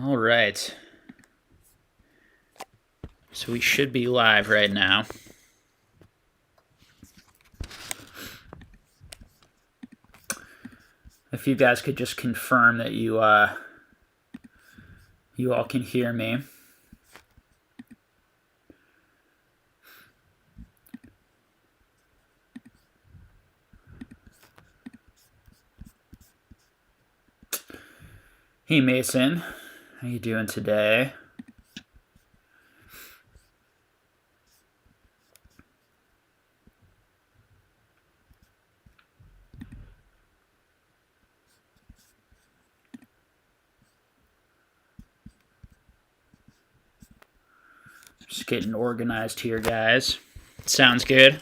All right. So we should be live right now. If you guys could just confirm that you all can hear me. Hey Mason, how you doing today? Just getting organized here, guys. Sounds good.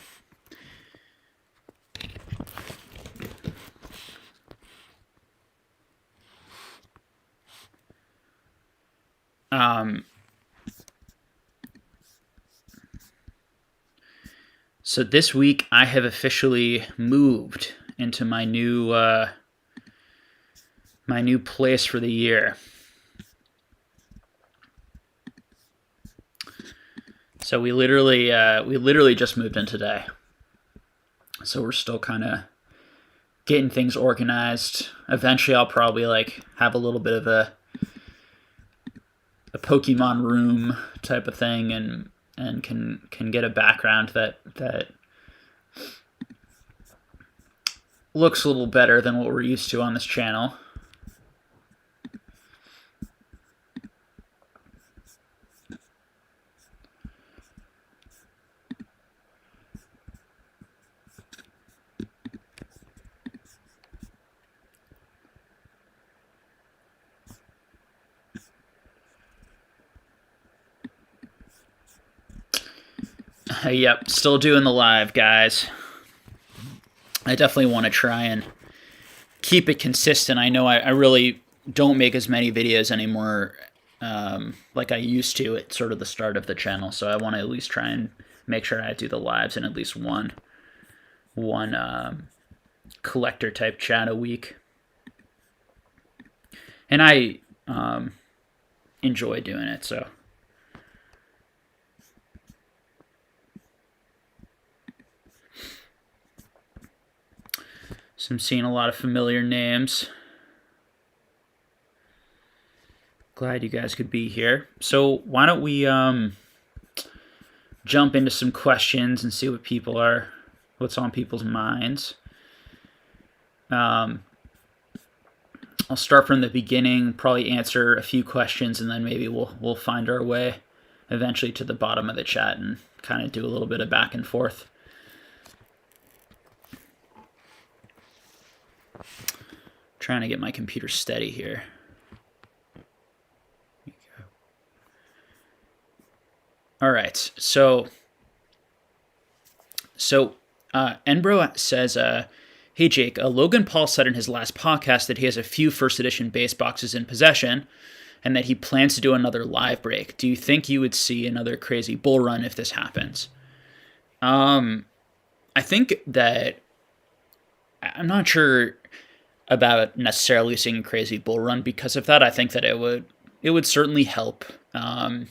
So this week I have officially moved into my new place for the year. So we literally just moved in today. So we're still kind of getting things organized. Eventually I'll probably have a little bit of a Pokemon room type of thing and can get a background that looks a little better than what we're used to on this channel. Yep, still doing the live, guys. I definitely want to try and keep it consistent. I know I really don't make as many videos anymore like I used to at sort of the start of the channel, so I want to at least try and make sure I do the lives in at least one collector type chat a week. And I enjoy doing it, so. So I'm seeing a lot of familiar names. Glad you guys could be here. So why don't we jump into some questions and see what's on people's minds. I'll start from the beginning, probably answer a few questions, and then maybe we'll find our way eventually to the bottom of the chat and kind of do a little bit of back and forth. Trying to get my computer steady here. All right, so Enbro says, hey Jake, Logan Paul said in his last podcast that he has a few first edition base boxes in possession and that he plans to do another live break. Do you think you would see another crazy bull run if this happens? I think that I'm not sure about necessarily seeing a crazy bull run because of that. I think that it would certainly help. It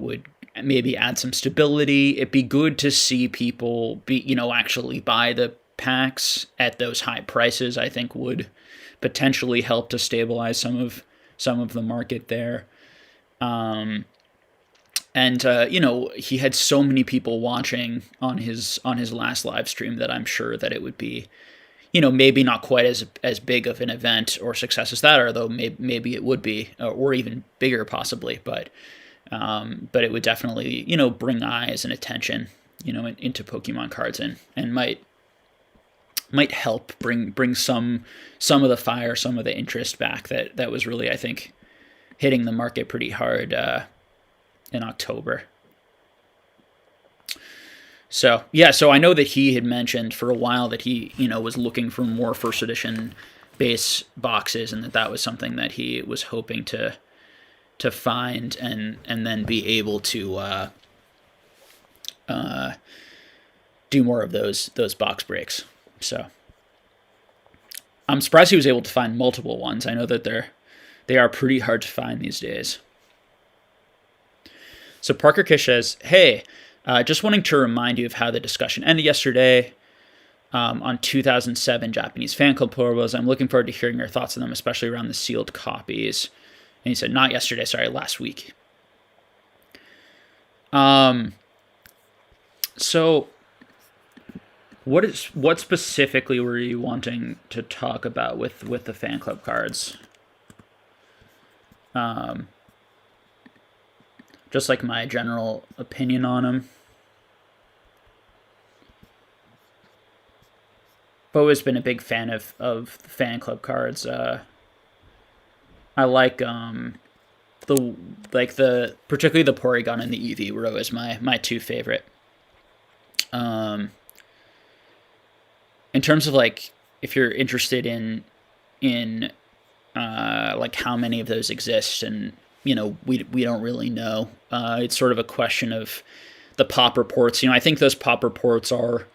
would maybe add some stability. It'd be good to see people actually buy the packs at those high prices. I think would potentially help to stabilize some of the market there. He had so many people watching on his last live stream that I'm sure that it would be, maybe not quite as big of an event or success as that, although maybe it would be, or even bigger possibly. But it would definitely, bring eyes and attention, into Pokemon cards and might help bring some of the fire, some of the interest back that was really, I think, hitting the market pretty hard in October. So I know that he had mentioned for a while that he, was looking for more first edition base boxes, and that was something that he was hoping to find and then be able to do more of those box breaks. So I'm surprised he was able to find multiple ones. I know that They are pretty hard to find these days. So Parker Kish says, hey, just wanting to remind you of how the discussion ended yesterday on 2007 Japanese fan club plurals. I'm looking forward to hearing your thoughts on them, especially around the sealed copies. And he said, not yesterday, sorry, last week. So what specifically were you wanting to talk about with the fan club cards? Just like my general opinion on them. I've always been a big fan of fan club cards. I like particularly the Porygon and the Eevee were always my two favorite. In terms of like, if you're interested in like how many of those exist, and we don't really know. It's sort of a question of the pop reports. I think those pop reports are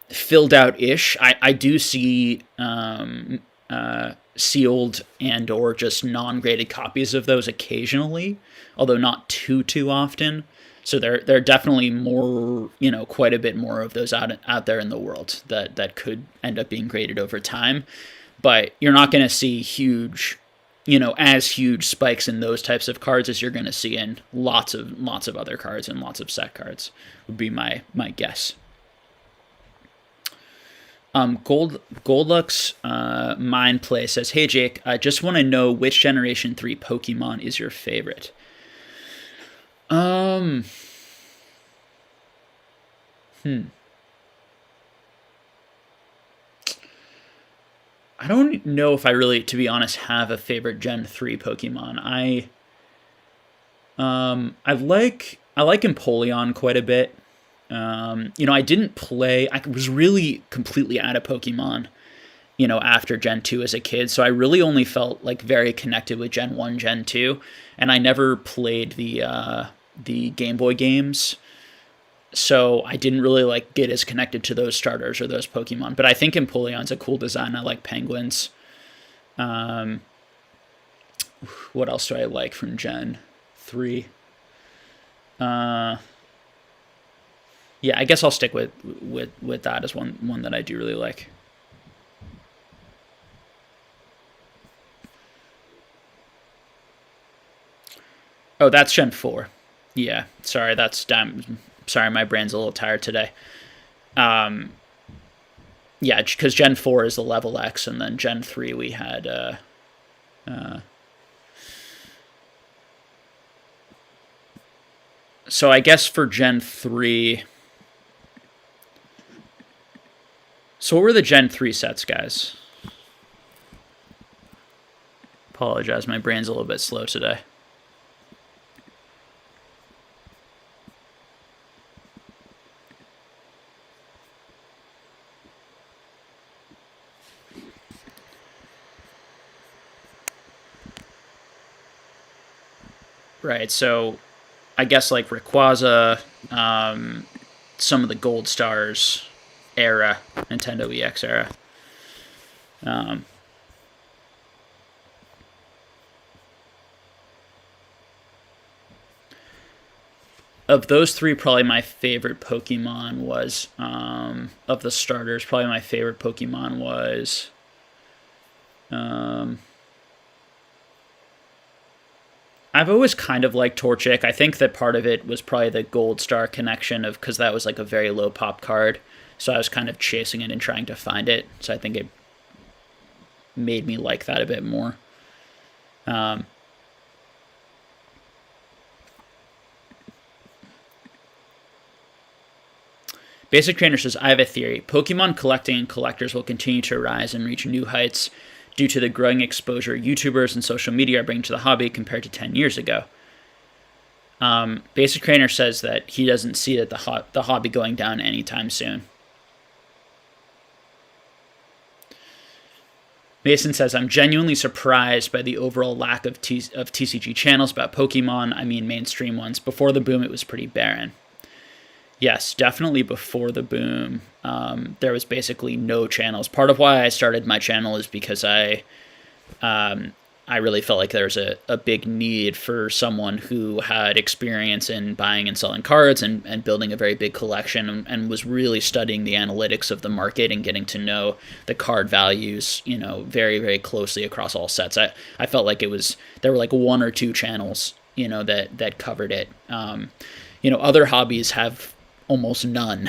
filled out-ish. I do see sealed and or just non-graded copies of those occasionally, although not too often. So there are definitely more, quite a bit more of those out there in the world that could end up being graded over time. But you're not going to see huge, as huge spikes in those types of cards as you're going to see in lots of other cards and lots of set cards, would be my guess. Goldlux Mind Play says, hey Jake, I just want to know which Generation 3 Pokemon is your favorite. I don't know if I really, to be honest, have a favorite Gen 3 Pokemon. I like Empoleon quite a bit. I didn't play. I was really completely out of Pokemon, after Gen 2 as a kid. So I really only felt like very connected with Gen 1, Gen 2, and I never played the Game Boy games. So I didn't really like get as connected to those starters or those Pokemon. But I think Empoleon's a cool design. I like penguins. What else do I like from Gen 3? Yeah, I guess I'll stick with that as one that I do really like. Oh, that's Gen 4. Yeah, sorry, sorry, my brain's a little tired today. Yeah, because Gen 4 is the level X, and then Gen 3 we had so I guess for Gen 3. So what were the Gen 3 sets, guys? Apologize, my brain's a little bit slow today. Right, so I guess like Rayquaza, some of the Gold Stars era, Nintendo EX era. Of those three, probably my favorite Pokemon was, of the starters, probably my favorite Pokemon was, I've always kind of liked Torchic. I think that part of it was probably the Gold Star connection because that was like a very low pop card. So I was kind of chasing it and trying to find it. So I think it made me like that a bit more. Basic Trainer says, I have a theory. Pokemon collecting and collectors will continue to rise and reach new heights due to the growing exposure YouTubers and social media are bringing to the hobby compared to 10 years ago. Basic Trainer says that he doesn't see that the hobby going down anytime soon. Mason says, I'm genuinely surprised by the overall lack of TCG channels about Pokemon. I mean mainstream ones. Before the boom, it was pretty barren. Yes, definitely before the boom, there was basically no channels. Part of why I started my channel is because I I really felt like there's a big need for someone who had experience in buying and selling cards and building a very big collection and was really studying the analytics of the market and getting to know the card values, very, very closely across all sets. I felt like there were like one or two channels, that covered it. Other hobbies have almost none,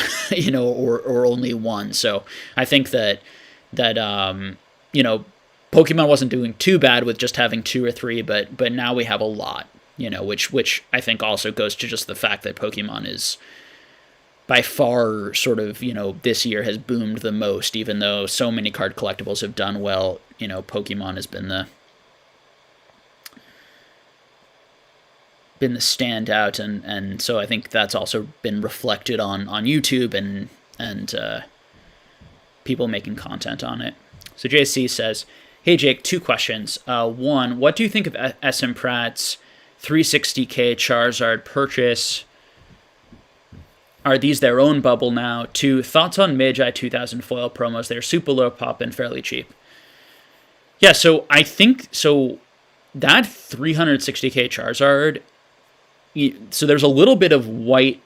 or only one. So I think that Pokemon wasn't doing too bad with just having two or three, but now we have a lot, which I think also goes to just the fact that Pokemon is by far sort of, this year has boomed the most, even though so many card collectibles have done well. Pokemon has been the standout, and so I think that's also been reflected on YouTube and people making content on it. So JC says, "Hey Jake, two questions. One, what do you think of SM Pratt's 360k Charizard purchase? Are these their own bubble now? Two, thoughts on Magi 2000 foil promos? They're super low pop and fairly cheap." Yeah, so I think that 360k Charizard. So there's a little bit of white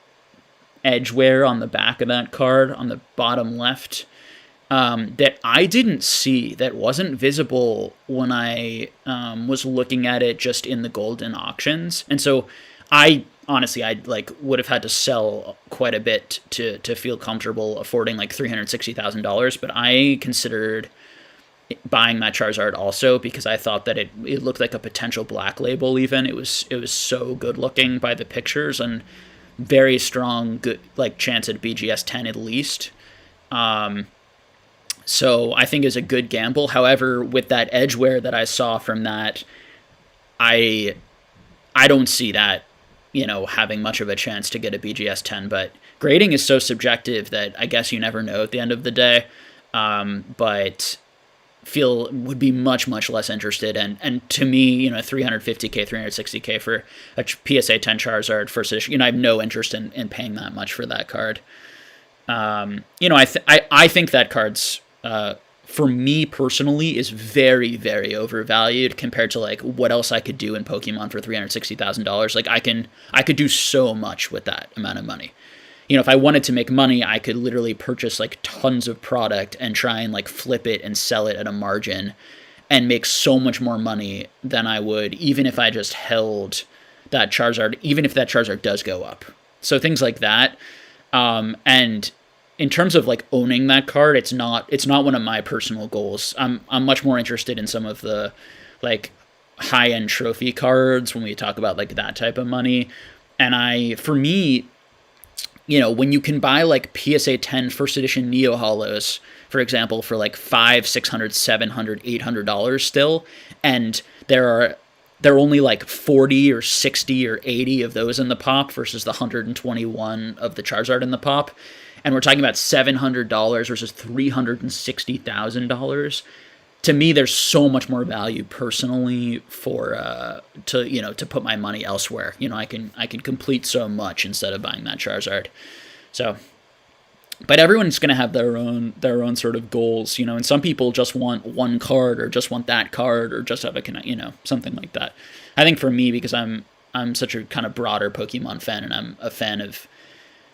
edge wear on the back of that card on the bottom left. That I didn't see, that wasn't visible when I was looking at it just in the golden auctions. And so I would have had to sell quite a bit to feel comfortable affording like $360,000, but I considered buying that Charizard also because I thought that it looked like a potential black label even. It was so good looking by the pictures and very strong, good like chance at BGS 10 at least. So I think it's a good gamble. However, with that edge wear that I saw from that, I don't see that, having much of a chance to get a BGS 10. But grading is so subjective that I guess you never know at the end of the day. But would be much, much less interested. And to me, 350k, 360k for a PSA 10 Charizard first edition, I have no interest in paying that much for that card. I think that card's, for me personally, is very, very overvalued compared to like what else I could do in Pokemon for $360,000. Like I could do so much with that amount of money. If I wanted to make money, I could literally purchase like tons of product and try and like flip it and sell it at a margin and make so much more money than I would even if I just held that Charizard, even if that Charizard does go up. So things like that. And in terms of like owning that card, it's not one of my personal goals. I'm much more interested in some of the like high-end trophy cards when we talk about like that type of money. And for me, when you can buy like PSA 10 first edition Neo Hollows, for example, for like $500, $600, $700, $800 still, and there are only like 40 or 60 or 80 of those in the pop versus the 121 of the Charizard in the pop, and we're talking about $700 versus $360,000. To me, there's so much more value personally to put my money elsewhere. I can complete so much instead of buying that Charizard. So, but everyone's going to have their own sort of goals, and some people just want one card or just want that card or just have something like that. I think for me, because I'm such a kind of broader Pokemon fan and I'm a fan of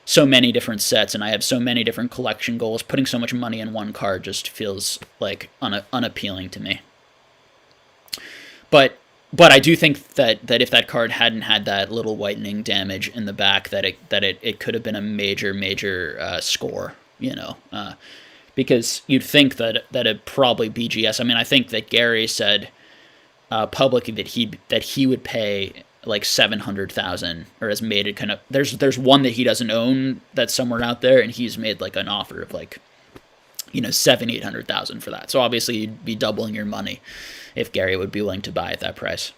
so many different sets and I have so many different collection goals, putting so much money in one card just feels like unappealing to me. But I do think that if that card hadn't had that little whitening damage in the back, that it could have been a major score, because you'd think that it'd probably BGS. I mean, I think that Gary said publicly that he would pay like 700,000, or has made it kind of, there's one that he doesn't own that's somewhere out there, and he's made like an offer of like 700,000-800,000 for that. So obviously you'd be doubling your money if Gary would be willing to buy at that price.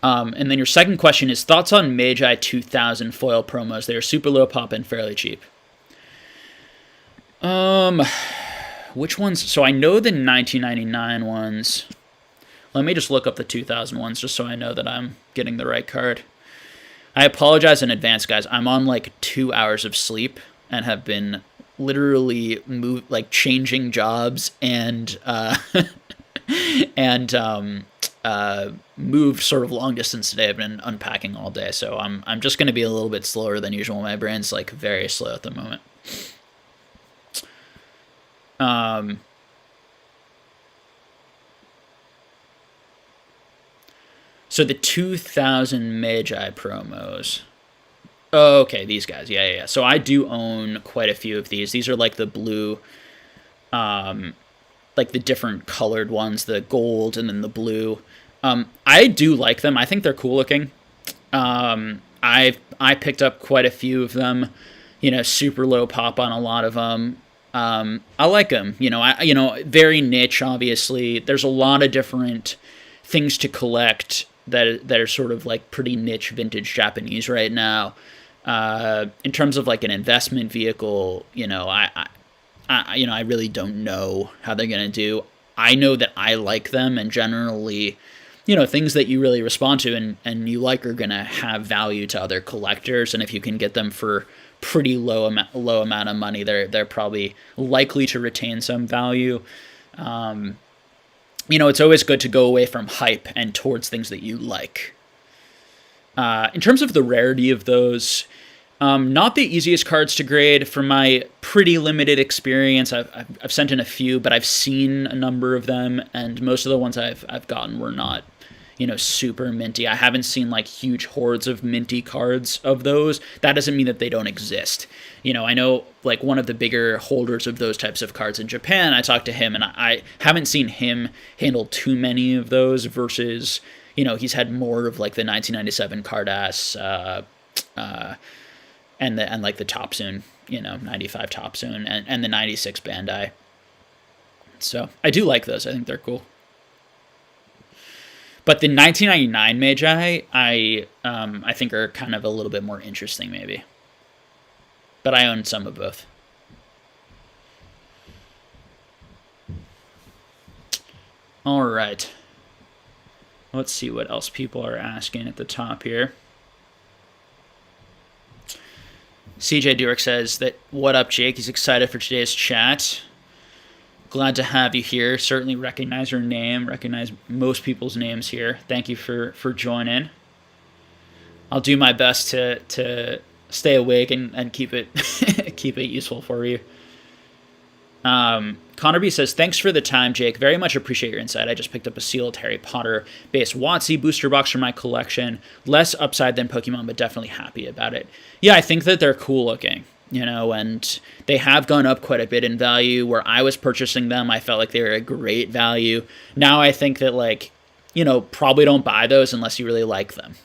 And then your second question is thoughts on Magi 2000 foil promos. They are super low pop and fairly cheap. Which ones? So I know the 1999 ones. Let me just look up the 2000 ones just so I know that I'm getting the right card. I apologize in advance, guys. I'm on like 2 hours of sleep and have been literally changing jobs and and moved sort of long distance today. I've been unpacking all day, so I'm just going to be a little bit slower than usual. My brain's like very slow at the moment. So the 2000 Magi promos. Oh, okay, these guys. Yeah, yeah, yeah. So I do own quite a few of these. These are like the blue, like the different colored ones, the gold and then the blue. I do like them. I think they're cool looking. I picked up quite a few of them. Super low pop on a lot of them. I like them. Very niche. Obviously, there's a lot of different things to collect that are sort of like pretty niche vintage Japanese right now. In terms of like an investment vehicle, I really don't know how they're gonna do. I know that I like them, and generally, things that you really respond to and you like are gonna have value to other collectors. And if you can get them for pretty low amount of money, they're probably likely to retain some value. It's always good to go away from hype and towards things that you like. In terms of the rarity of those, not the easiest cards to grade from my pretty limited experience. I've sent in a few, but I've seen a number of them, and most of the ones I've gotten were not, super minty. I haven't seen like huge hordes of minty cards of those. That doesn't mean that they don't exist. I know like one of the bigger holders of those types of cards in Japan. I talked to him, and I haven't seen him handle too many of those versus, he's had more of like the 1997 Cardass, and like the Topsoon, 95 Topsoon and the 96 Bandai. So I do like those. I think they're cool. But the 1999 Magi, I think are kind of a little bit more interesting, maybe. But I own some of both. All right. Let's see what else people are asking at the top here. CJ Durick says that, what up, Jake? He's excited for today's chat. Glad to have you here. Certainly recognize your name, recognize most people's names here. Thank you for joining. I'll do my best to stay awake and keep it keep it useful for you. Connor B says, thanks for the time, Jake. Very much appreciate your insight. I just picked up a sealed Harry Potter based WotC booster box for my collection. Less upside than Pokemon, but definitely happy about it. Yeah, I think that they're cool looking, and they have gone up quite a bit in value. Where I was purchasing them, I felt like they were a great value. Now I think that probably don't buy those unless you really like them,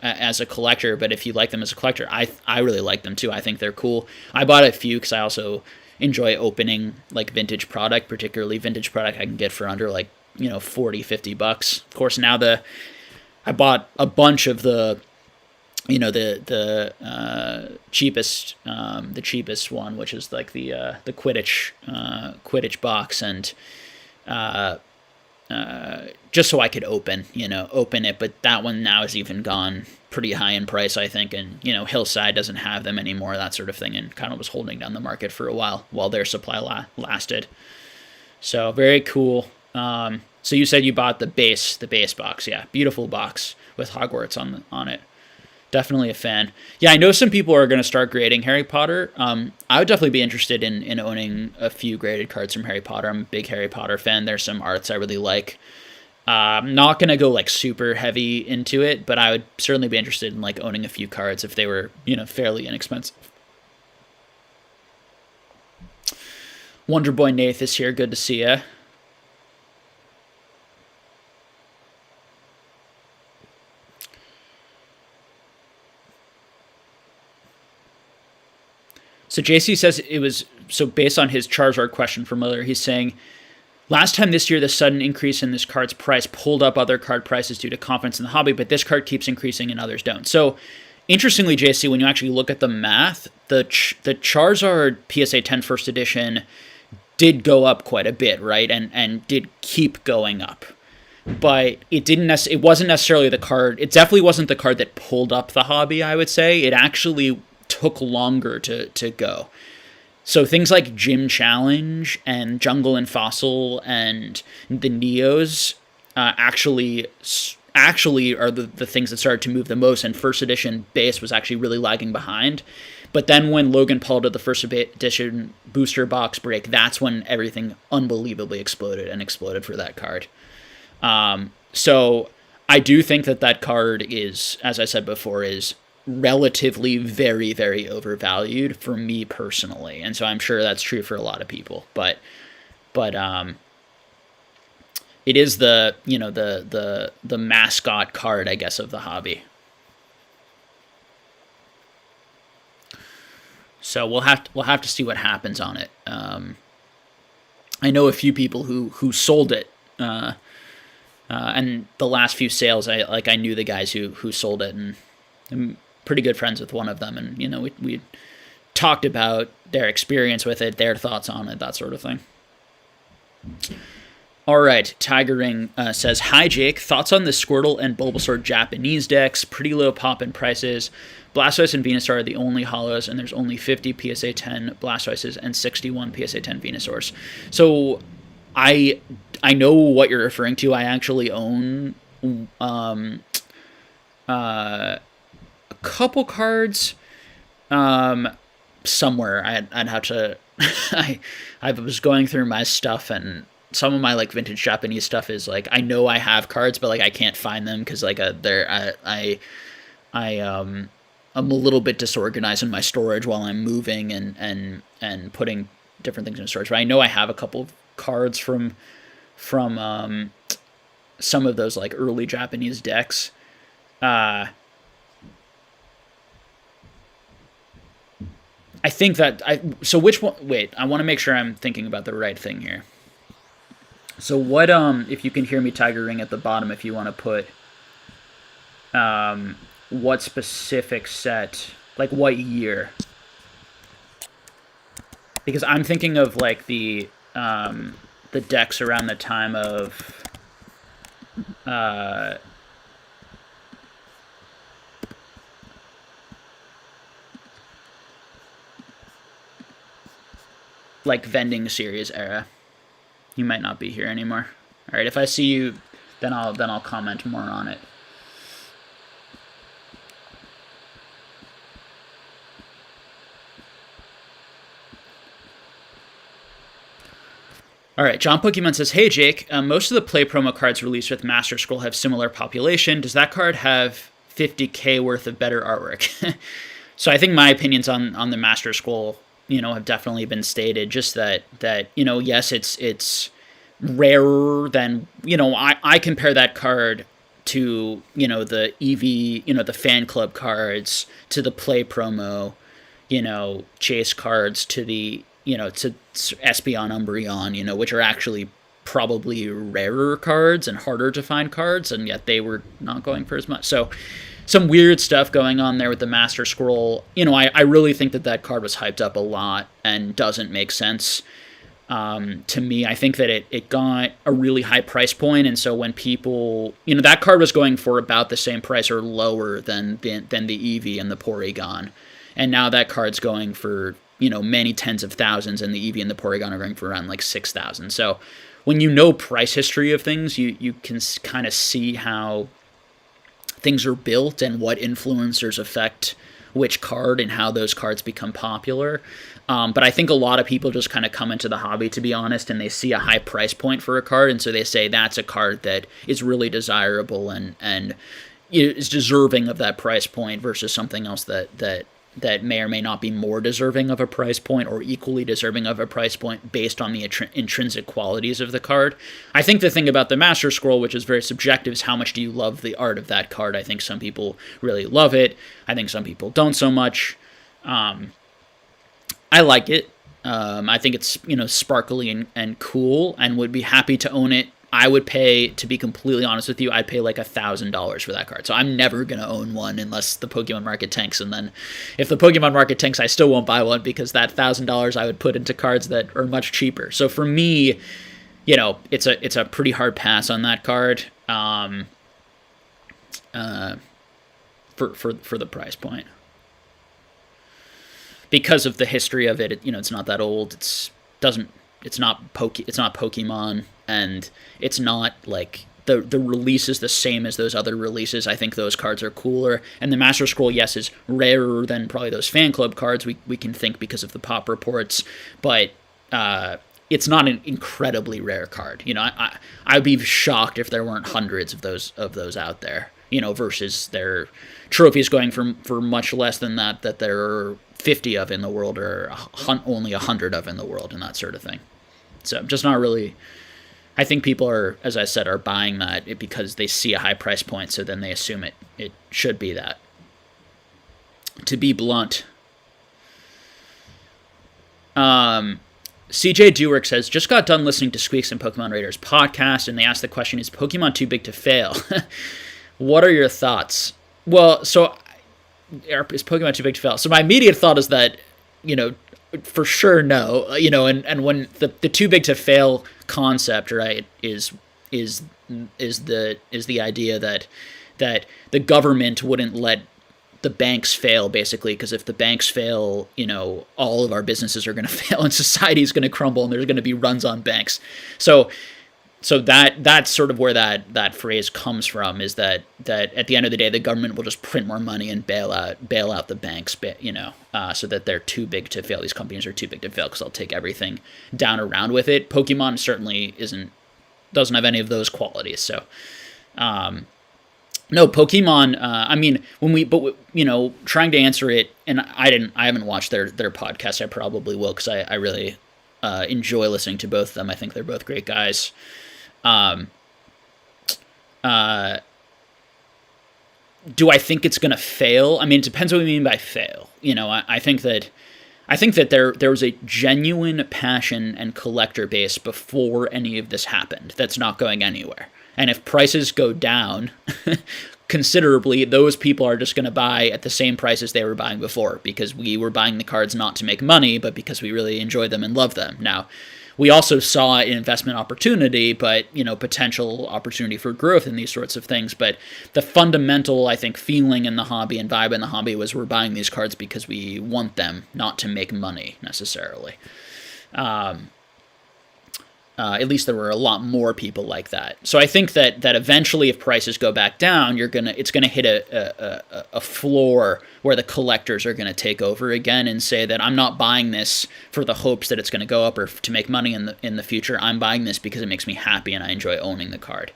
as a collector. But if you like them as a collector, I really like them too. I think they're cool. I bought a few because I also enjoy opening like vintage product, particularly vintage product I can get for under like, $40-50. Of course, now I bought a bunch of the cheapest one, which is like the Quidditch box, and just so I could open it. But that one now has even gone pretty high in price, I think. And, Hillside doesn't have them anymore, that sort of thing, and kind of was holding down the market for a while their supply lasted. So very cool. So you said you bought the base box. Yeah. Beautiful box with Hogwarts on it. Definitely a fan. Yeah, I know some people are going to start grading Harry Potter. I would definitely be interested in owning a few graded cards from Harry Potter. I'm a big Harry Potter fan. There's some arts I really like. I'm not going to go like super heavy into it, but I would certainly be interested in like owning a few cards if they were, fairly inexpensive. Wonder Boy Nath is here. Good to see ya. So JC says it was, so based on his Charizard question from earlier, he's saying, last time this year, the sudden increase in this card's price pulled up other card prices due to confidence in the hobby, but this card keeps increasing and others don't. So interestingly, JC, when you actually look at the math, the Charizard PSA 10 first edition did go up quite a bit, right? And did keep going up. But it wasn't necessarily the card. It definitely wasn't the card that pulled up the hobby, I would say. It actually took longer to go. So things like Gym Challenge and Jungle and Fossil and the Neos actually are the things that started to move the most. And first edition base was actually really lagging behind. But then when Logan Paul did the first edition booster box break, that's when everything unbelievably exploded for that card. So I do think that card is, as I said before, is relatively very, very overvalued for me personally. And so I'm sure that's true for a lot of people. But it is the mascot card, I guess, of the hobby. So we'll have to see what happens on it. I know a few people who sold it, and the last few sales, I knew the guys who sold it, and I'm pretty good friends with one of them, and we talked about their experience with it, their thoughts on it, that sort of thing. All right, Tiger Ring says, "Hi Jake, thoughts on the Squirtle and Bulbasaur Japanese decks? Pretty low pop in prices. Blastoise and Venusaur are the only holos, and there's only 50 PSA 10 Blastoises and 61 PSA 10 Venusaurs." So I know what you're referring to. I actually own a couple cards somewhere. I'd have to. I was going through my stuff, and some of my like vintage Japanese stuff is like, I know I have cards, but like I can't find them because like I'm a little bit disorganized in my storage while I'm moving and putting different things in storage. But I know I have a couple of cards from some of those like early Japanese decks. I think that so which one? Wait, I want to make sure I'm thinking about the right thing here. So what? If you can hear me, Tiger Ring at the bottom, if you want to put what specific set, like what year? Because I'm thinking of like the decks around the time of like vending series era. You might not be here anymore. All right, if I see you, then I'll comment more on it. All right, John Pokemon says, "Hey Jake, most of the play promo cards released with Master Scroll have similar population. Does that card have 50k worth of better artwork?" So I think my opinions on the Master Scroll, have definitely been stated. Just that yes, it's rarer than I compare that card to the EV, the fan club cards, to the play promo, chase cards, to the to Espeon, Umbreon, which are actually probably rarer cards and harder to find cards, and yet they were not going for as much. So some weird stuff going on there with the Master Scroll. I really think that card was hyped up a lot and doesn't make sense to me. I think that it got a really high price point, and so when people, that card was going for about the same price or lower than the Eevee and the Porygon, and now that card's going for many tens of thousands, and the Eevee and the Porygon are going for around like 6,000. So when price history of things, you can kind of see how things are built and what influencers affect which card and how those cards become popular. But I think a lot of people just kind of come into the hobby, to be honest, and they see a high price point for a card, and so they say that's a card that is really desirable and is deserving of that price point versus something else that may or may not be more deserving of a price point or equally deserving of a price point based on the intrinsic qualities of the card. I think the thing about the Master Scroll, which is very subjective, is how much do you love the art of that card. I think some people really love it. I think some people don't so much. I like it. I think it's sparkly and cool, and would be happy to own it. I would pay, to be completely honest with you, I'd pay like $1,000 for that card. So I'm never going to own one unless the Pokemon market tanks. And then if the Pokemon market tanks, I still won't buy one, because that $1,000 I would put into cards that are much cheaper. So for me, it's a pretty hard pass on that card for the price point. because of the history of it, it's not that old. It's not Pokemon, and it's not like the release is the same as those other releases. I think those cards are cooler, and the Master Scroll, yes, is rarer than probably those fan club cards. We can think because of the pop reports, but it's not an incredibly rare card. I'd be shocked if there weren't hundreds of those out there. Versus their trophies going for much less than that there are 50 of in the world, or only 100 of in the world, and that sort of thing. So just not really. I think people are, as I said, are buying that because they see a high price point, so then they assume it should be that. To be blunt. CJ Dewark says, just got done listening to Squeaks and Pokemon Raiders podcast, and they asked the question, is Pokemon too big to fail? What are your thoughts? Well, so is Pokemon too big to fail? So my immediate thought is that, for sure, no. And when the too big to fail concept, right, is the idea that the government wouldn't let the banks fail, basically, because if the banks fail, all of our businesses are going to fail and society is going to crumble and there's going to be runs on banks. So that's sort of where that phrase comes from, is that at the end of the day, the government will just print more money and bail out the banks, so that they're too big to fail. These companies are too big to fail because they'll take everything down around with it. Pokemon certainly doesn't have any of those qualities. So, no, Pokemon. Trying to answer it, and I haven't watched their podcast. I probably will, because I really enjoy listening to both of them. I think they're both great guys. Do I think it's going to fail? I mean, it depends what we mean by fail. I think that there was a genuine passion and collector base before any of this happened that's not going anywhere. And if prices go down considerably, those people are just going to buy at the same prices they were buying before, because we were buying the cards not to make money, but because we really enjoy them and love them. Now, we also saw an investment opportunity, but, potential opportunity for growth in these sorts of things. But the fundamental, I think, feeling in the hobby and vibe in the hobby was we're buying these cards because we want them, not to make money necessarily. At least there were a lot more people like that. So I think that eventually, if prices go back down, it's gonna hit a floor where the collectors are gonna take over again and say that I'm not buying this for the hopes that it's gonna go up or to make money in the future. I'm buying this because it makes me happy and I enjoy owning the card.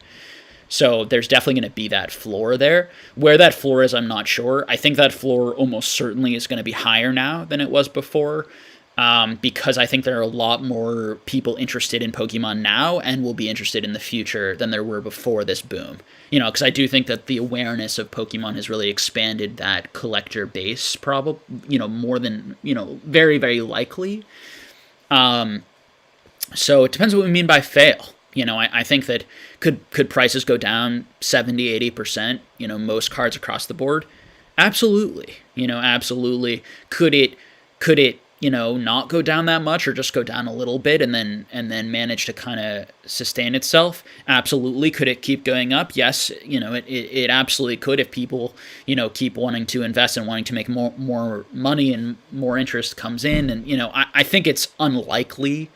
So there's definitely going to be that floor there. Where that floor is, I'm not sure. I think that floor almost certainly is going to be higher now than it was before. Because I think there are a lot more people interested in Pokemon now and will be interested in the future than there were before this boom. Because I do think that the awareness of Pokemon has really expanded that collector base, probably, more than, very, very likely. So it depends what we mean by fail. I think that could prices go down 70-80%, most cards across the board? Absolutely. Absolutely. Could it not go down that much, or just go down a little bit and then manage to kind of sustain itself? Absolutely. Could it keep going up? Yes. It absolutely could, if people, keep wanting to invest and wanting to make more money and more interest comes in. And, I think it's unlikely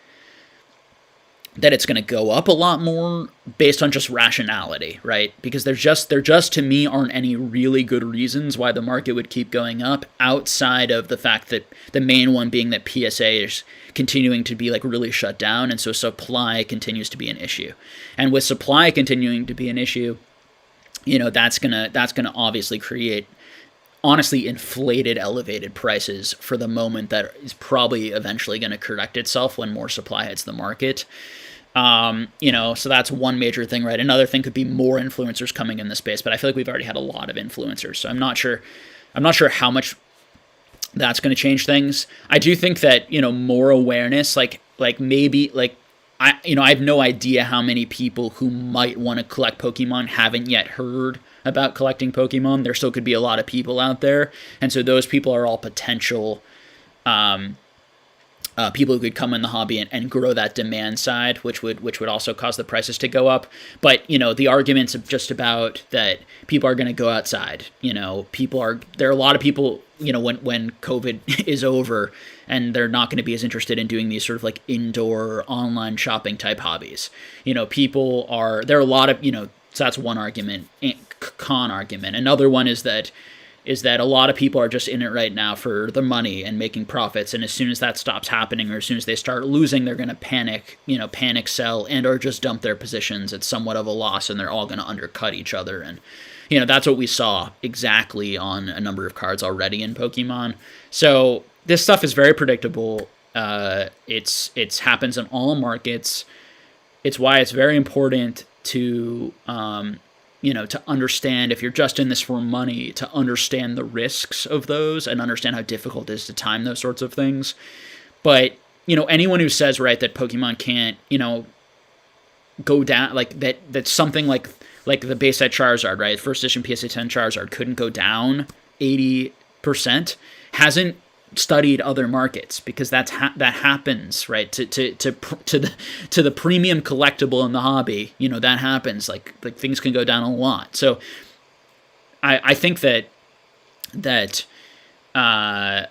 that it's going to go up a lot more based on just rationality, right? Because there just to me aren't any really good reasons why the market would keep going up, outside of the fact that the main one being that PSA is continuing to be really shut down, and so supply continues to be an issue. And with supply continuing to be an issue, that's gonna obviously create honestly inflated, elevated prices for the moment that is probably eventually going to correct itself when more supply hits the market. So that's one major thing, right? Another thing could be more influencers coming in the space, but I feel like we've already had a lot of influencers, so I'm not sure how much that's going to change things. I do think that, more awareness, maybe I have no idea how many people who might want to collect Pokemon haven't yet heard about collecting Pokemon. There still could be a lot of people out there, and so those people are all potential people who could come in the hobby and grow that demand side, which would also cause the prices to go up. But, the arguments of just about that people are going to go outside, there are a lot of people when COVID is over and they're not going to be as interested in doing these sort of like indoor online shopping type hobbies. There are a lot of, so that's one argument, con argument. Another one is that a lot of people are just in it right now for the money and making profits, and as soon as that stops happening, or as soon as they start losing, they're going to panic sell, and or just dump their positions at somewhat of a loss, and they're all going to undercut each other. And that's what we saw exactly on a number of cards already in Pokemon. So this stuff is very predictable. It's happens in all markets. It's why it's very important to to understand, if you're just in this for money, to understand the risks of those and understand how difficult it is to time those sorts of things. But, anyone who says, right, that Pokemon can't, go down, like that something like the base set Charizard, right, first edition PSA 10 Charizard couldn't go down 80%, hasn't studied other markets, because that happens, right, to the premium collectible in the hobby. That happens, like things can go down a lot. So I think that now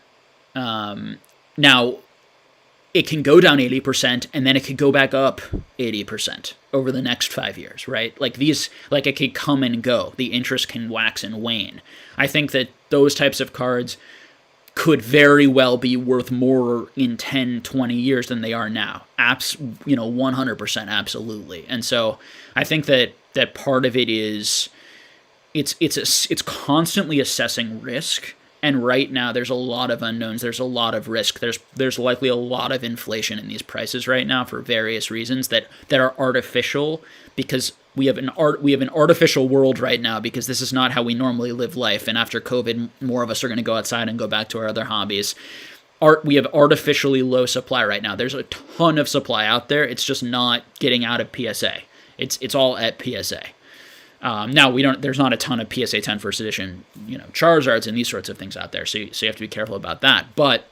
it can go down 80%, and then it could go back up 80% over the next 5 years, right? It could come and go. The interest can wax and wane. I think that those types of cards could very well be worth more in 10, 20 years than they are now. 100% absolutely. And so I think that part of it is it's constantly assessing risk. And right now there's a lot of unknowns. There's a lot of risk. There's likely a lot of inflation in these prices right now for various reasons that are artificial, because we have an artificial world right now, because this is not how we normally live life. And after COVID, more of us are going to go outside and go back to our other hobbies. We have artificially low supply right now. There's a ton of supply out there. It's just not getting out of PSA. It's all at PSA. Now there's not a ton of PSA 10 first edition, Charizards and these sorts of things out there. So you have to be careful about that. But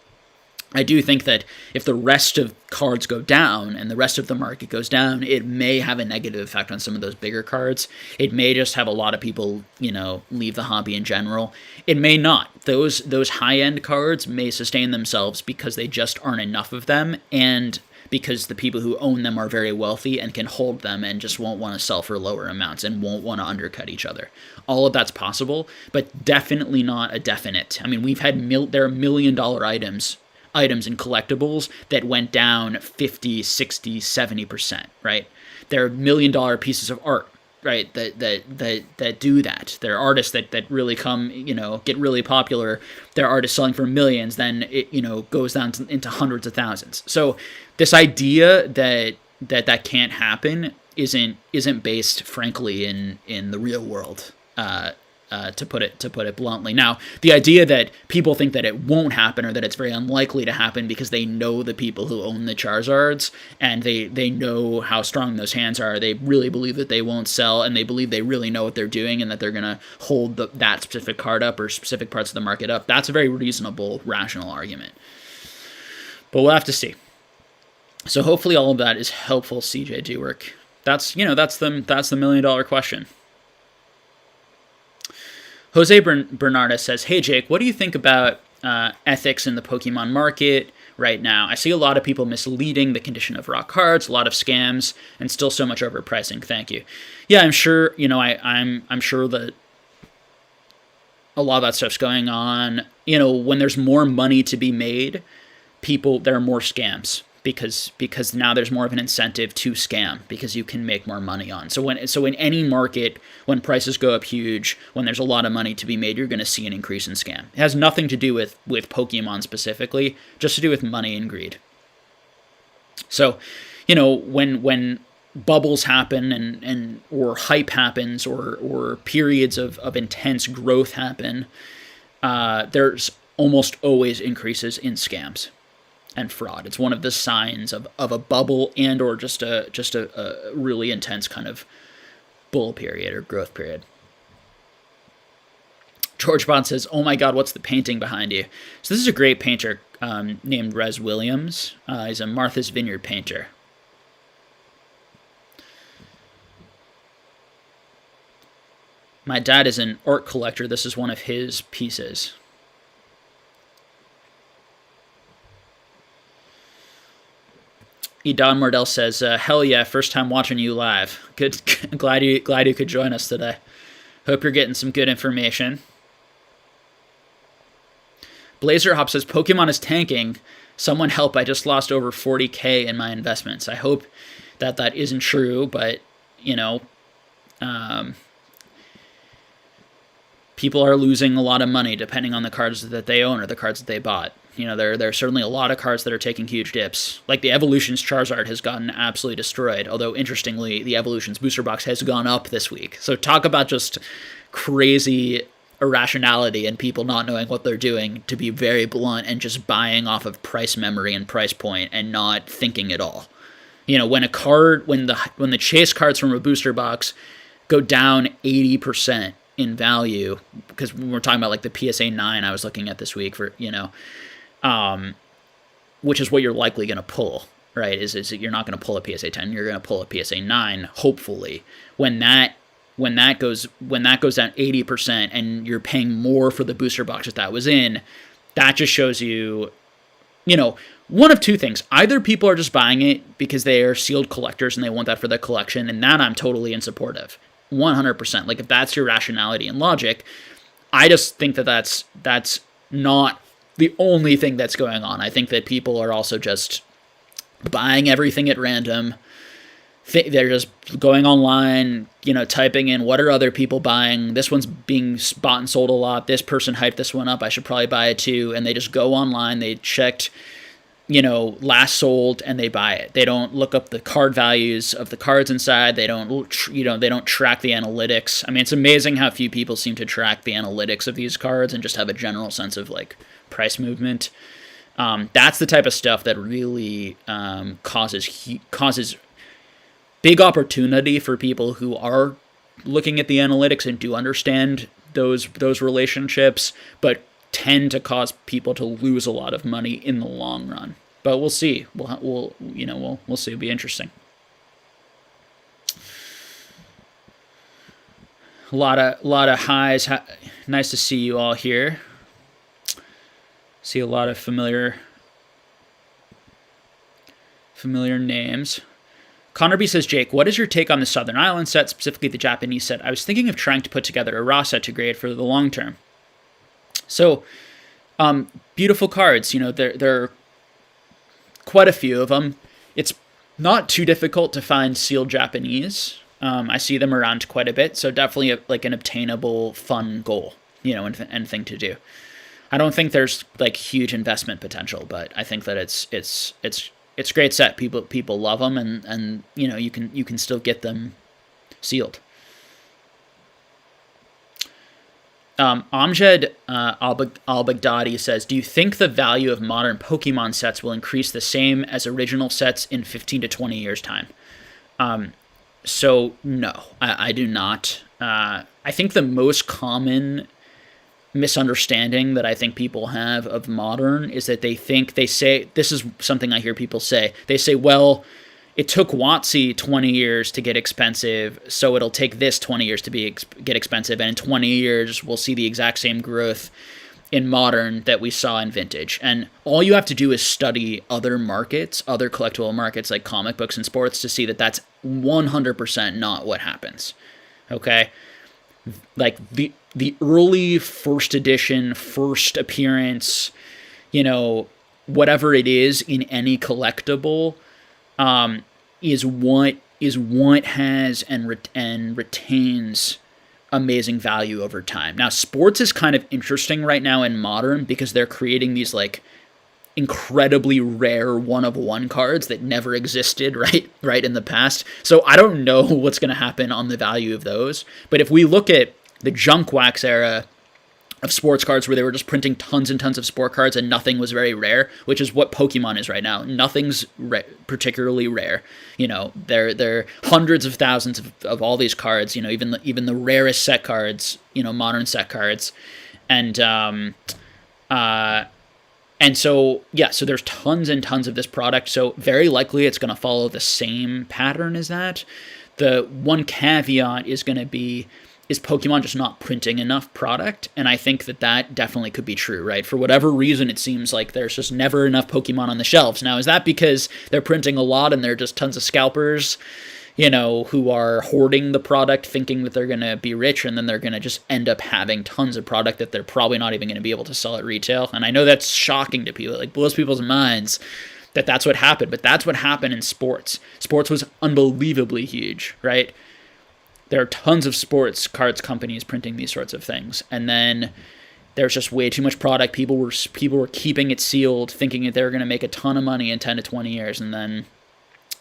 I do think that if the rest of cards go down and the rest of the market goes down, it may have a negative effect on some of those bigger cards. It may just have a lot of people, leave the hobby in general. It may not. Those high-end cards may sustain themselves because they just aren't enough of them, and because the people who own them are very wealthy and can hold them and just won't want to sell for lower amounts and won't want to undercut each other. All of that's possible, but definitely not a definite. I mean, there are $1 million items in collectibles that went down 50, 60, 70%, right? There are $1 million pieces of art, right, that do that. There are artists that really come, get really popular. There are artists selling for millions, then it, goes down into hundreds of thousands. So this idea that can't happen isn't based, frankly, in the real world. To put it bluntly. Now, the idea that people think that it won't happen, or that it's very unlikely to happen because they know the people who own the Charizards and they know how strong those hands are, they really believe that they won't sell, and they believe they really know what they're doing and that they're going to hold that specific card up or specific parts of the market up. That's a very reasonable, rational argument. But we'll have to see. So hopefully all of that is helpful, CJ Dwork. That's the $1 million question. Jose Bernarda says, "Hey Jake, what do you think about ethics in the Pokemon market right now? I see a lot of people misleading the condition of raw cards, a lot of scams, and still so much overpricing. Thank you." Yeah, I'm sure. I'm sure that a lot of that stuff's going on. When there's more money to be made, there are more scams. Because now there's more of an incentive to scam, because you can make more money on. So in any market, when prices go up huge, when there's a lot of money to be made, you're going to see an increase in scam. It has nothing to do with Pokemon specifically, just to do with money and greed. So, when bubbles happen and or hype happens or periods of intense growth happen, there's almost always increases in scams and fraud. It's one of the signs of a bubble and or just a really intense kind of bull period or growth period. George Bond says, "Oh my God, what's the painting behind you?" So this is a great painter named Rez Williams. He's a Martha's Vineyard painter. My dad is an art collector. This is one of his pieces. Don Mordell says, "Hell yeah, first time watching you live. Good, glad you could join us today. Hope you're getting some good information." Blazer Hop says, "Pokemon is tanking. Someone help! I just lost over 40K in my investments." I hope that isn't true, but people are losing a lot of money depending on the cards that they own or the cards that they bought. There are certainly a lot of cards that are taking huge dips. Like the Evolutions Charizard has gotten absolutely destroyed, although interestingly, the Evolutions Booster Box has gone up this week. So talk about just crazy irrationality and people not knowing what they're doing, to be very blunt, and just buying off of price memory and price point and not thinking at all. When the chase cards from a booster box go down 80% in value, because when we're talking about like the PSA 9 I was looking at this week for, which is what you're likely going to pull, right? Is you're not going to pull a PSA 10, you're going to pull a PSA 9, hopefully. When that goes down 80% and you're paying more for the booster box that was in, that just shows you, one of two things. Either people are just buying it because they are sealed collectors and they want that for their collection, and that I'm totally in support of. 100%. Like, if that's your rationality and logic, I just think that that's not the only thing that's going on. I think that people are also just buying everything at random. They're just going online, typing in, what are other people buying? This one's being bought and sold a lot. This person hyped this one up. I should probably buy it too. And they just go online. They checked, last sold, and they buy it. They don't look up the card values of the cards inside. They don't, they don't track the analytics. I mean, it's amazing how few people seem to track the analytics of these cards and just have a general sense of like price movement. That's the type of stuff that really causes big opportunity for people who are looking at the analytics and do understand those relationships, but tend to cause people to lose a lot of money in the long run. But we'll see. We'll see. It'll be interesting. A lot of highs. Nice to see you all here. See a lot of familiar names. Connor B says, "Jake, what is your take on the Southern Island set, specifically the Japanese set? I was thinking of trying to put together a raw set to grade for the long term." So, beautiful cards. There are quite a few of them. It's not too difficult to find sealed Japanese. I see them around quite a bit, so definitely like an obtainable, fun goal, and thing to do. I don't think there's like huge investment potential, but I think that it's a great set. People love them, and you can still get them sealed. Amjad al-Baghdadi says, "Do you think the value of modern Pokemon sets will increase the same as original sets in 15 to 20 years' time?" So no, I do not. I think the most common misunderstanding that I think people have of modern is that they say, this is something I hear people say, they say, well, it took WotC 20 years to get expensive, so it'll take this 20 years to get expensive, and in 20 years we'll see the exact same growth in modern that we saw in vintage. And all you have to do is study other markets, other collectible markets like comic books and sports, to see that that's 100% not what happens. Okay? Like the early first edition, first appearance, whatever it is in any collectible, is what has and retains amazing value over time. Now, sports is kind of interesting right now in modern because they're creating these like incredibly rare one-of-one cards that never existed right in the past. So I don't know what's going to happen on the value of those. But if we look at the junk wax era of sports cards where they were just printing tons and tons of sport cards and nothing was very rare, which is what Pokemon is right now. Nothing's particularly rare. There are hundreds of thousands of all these cards, even the rarest set cards, modern set cards. And so, so there's tons and tons of this product. So very likely it's going to follow the same pattern as that. The one caveat is going to be is Pokemon just not printing enough product? And I think that definitely could be true, right? For whatever reason, it seems like there's just never enough Pokemon on the shelves. Now, is that because they're printing a lot and they're just tons of scalpers, who are hoarding the product thinking that they're going to be rich, and then they're going to just end up having tons of product that they're probably not even going to be able to sell at retail? And I know that's shocking to people, like blows people's minds that that's what happened, but that's what happened in sports. Sports was unbelievably huge, right? There are tons of sports cards companies printing these sorts of things, and then there's just way too much product. People were keeping it sealed, thinking that they were going to make a ton of money in 10 to 20 years, and then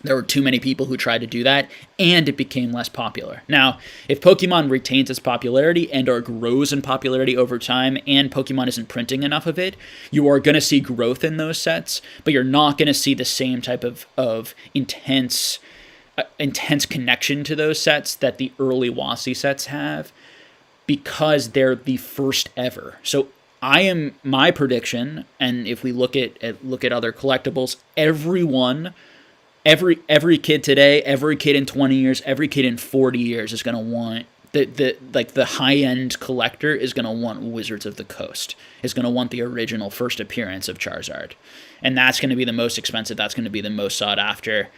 there were too many people who tried to do that, and it became less popular. Now, if Pokemon retains its popularity and or grows in popularity over time, and Pokemon isn't printing enough of it, you are going to see growth in those sets, but you're not going to see the same type of intense connection to those sets that the early WotC sets have, because they're the first ever. So my prediction, and if we look at other collectibles, every kid today, every kid in 20 years, every kid in 40 years is going to want the high-end collector is going to want Wizards of the Coast, is going to want the original first appearance of Charizard. And that's going to be the most expensive, that's going to be the most sought after.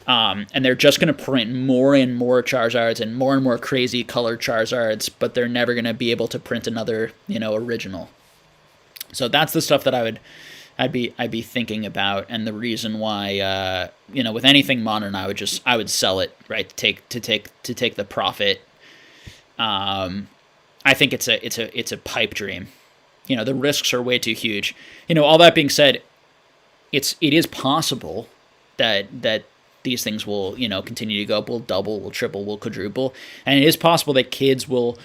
And they're just going to print more and more Charizards and more crazy colored Charizards, but they're never going to be able to print another, original. So that's the stuff that I'd be thinking about, and the reason why, with anything modern, I would sell it, right, to take the profit. I think it's a pipe dream. The risks are way too huge. All that being said, it is possible that these things will, continue to go up, will double, will triple, will quadruple, and it is possible that kids will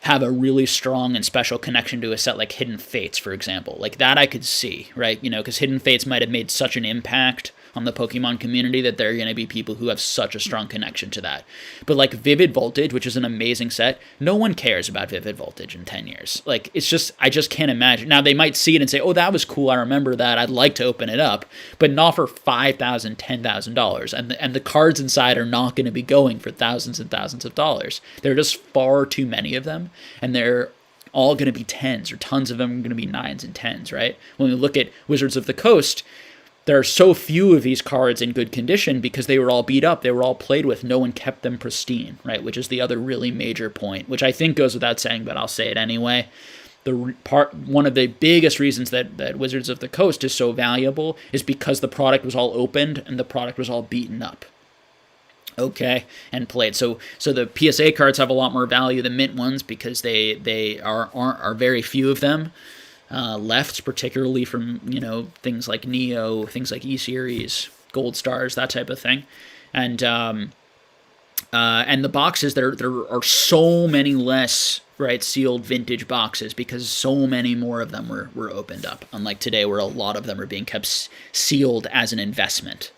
have a really strong and special connection to a set like Hidden Fates, for example. Like that I could see, right? Because Hidden Fates might have made such an impact on the Pokemon community that there are going to be people who have such a strong connection to that. But like Vivid Voltage, which is an amazing set, no one cares about Vivid Voltage in 10 years. Like, it's just, I just can't imagine. Now, they might see it and say, oh, that was cool, I remember that, I'd like to open it up, but not for $5,000, $10,000. And the cards inside are not going to be going for thousands and thousands of dollars. There are just far too many of them, and they're all going to be tens, or tons of them are going to be nines and tens, right? When we look at Wizards of the Coast, there are so few of these cards in good condition because they were all beat up, they were all played with, no one kept them pristine, right? Which is the other really major point, which I think goes without saying, but I'll say it anyway. One of the biggest reasons that Wizards of the Coast is so valuable is because the product was all opened and the product was all beaten up. Okay, and played. So the PSA cards have a lot more value than mint ones because they are very few of them left, particularly from things like Neo, things like E-Series, Gold Stars, that type of thing, and the boxes, there are so many less, right, sealed vintage boxes because so many more of them were opened up, unlike today where a lot of them are being kept sealed as an investment.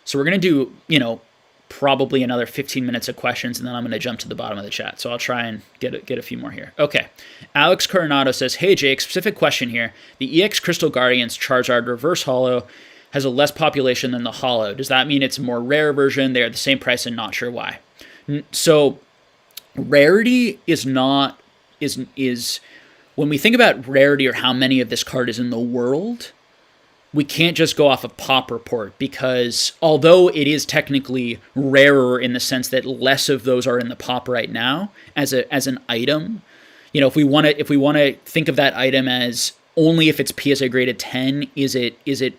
So we're going to do, probably another 15 minutes of questions, and then I'm going to jump to the bottom of the chat. So I'll try and get a few more here. Okay. Alex Coronado says, hey, Jake, specific question here. The EX Crystal Guardians Charizard Reverse Holo has a less population than the Holo. Does that mean it's a more rare version? They are the same price and not sure why. So rarity is when we think about rarity or how many of this card is in the world, we can't just go off of pop report, because although it is technically rarer in the sense that less of those are in the pop right now as an item, if we want to think of that item as only if it's PSA graded 10, is it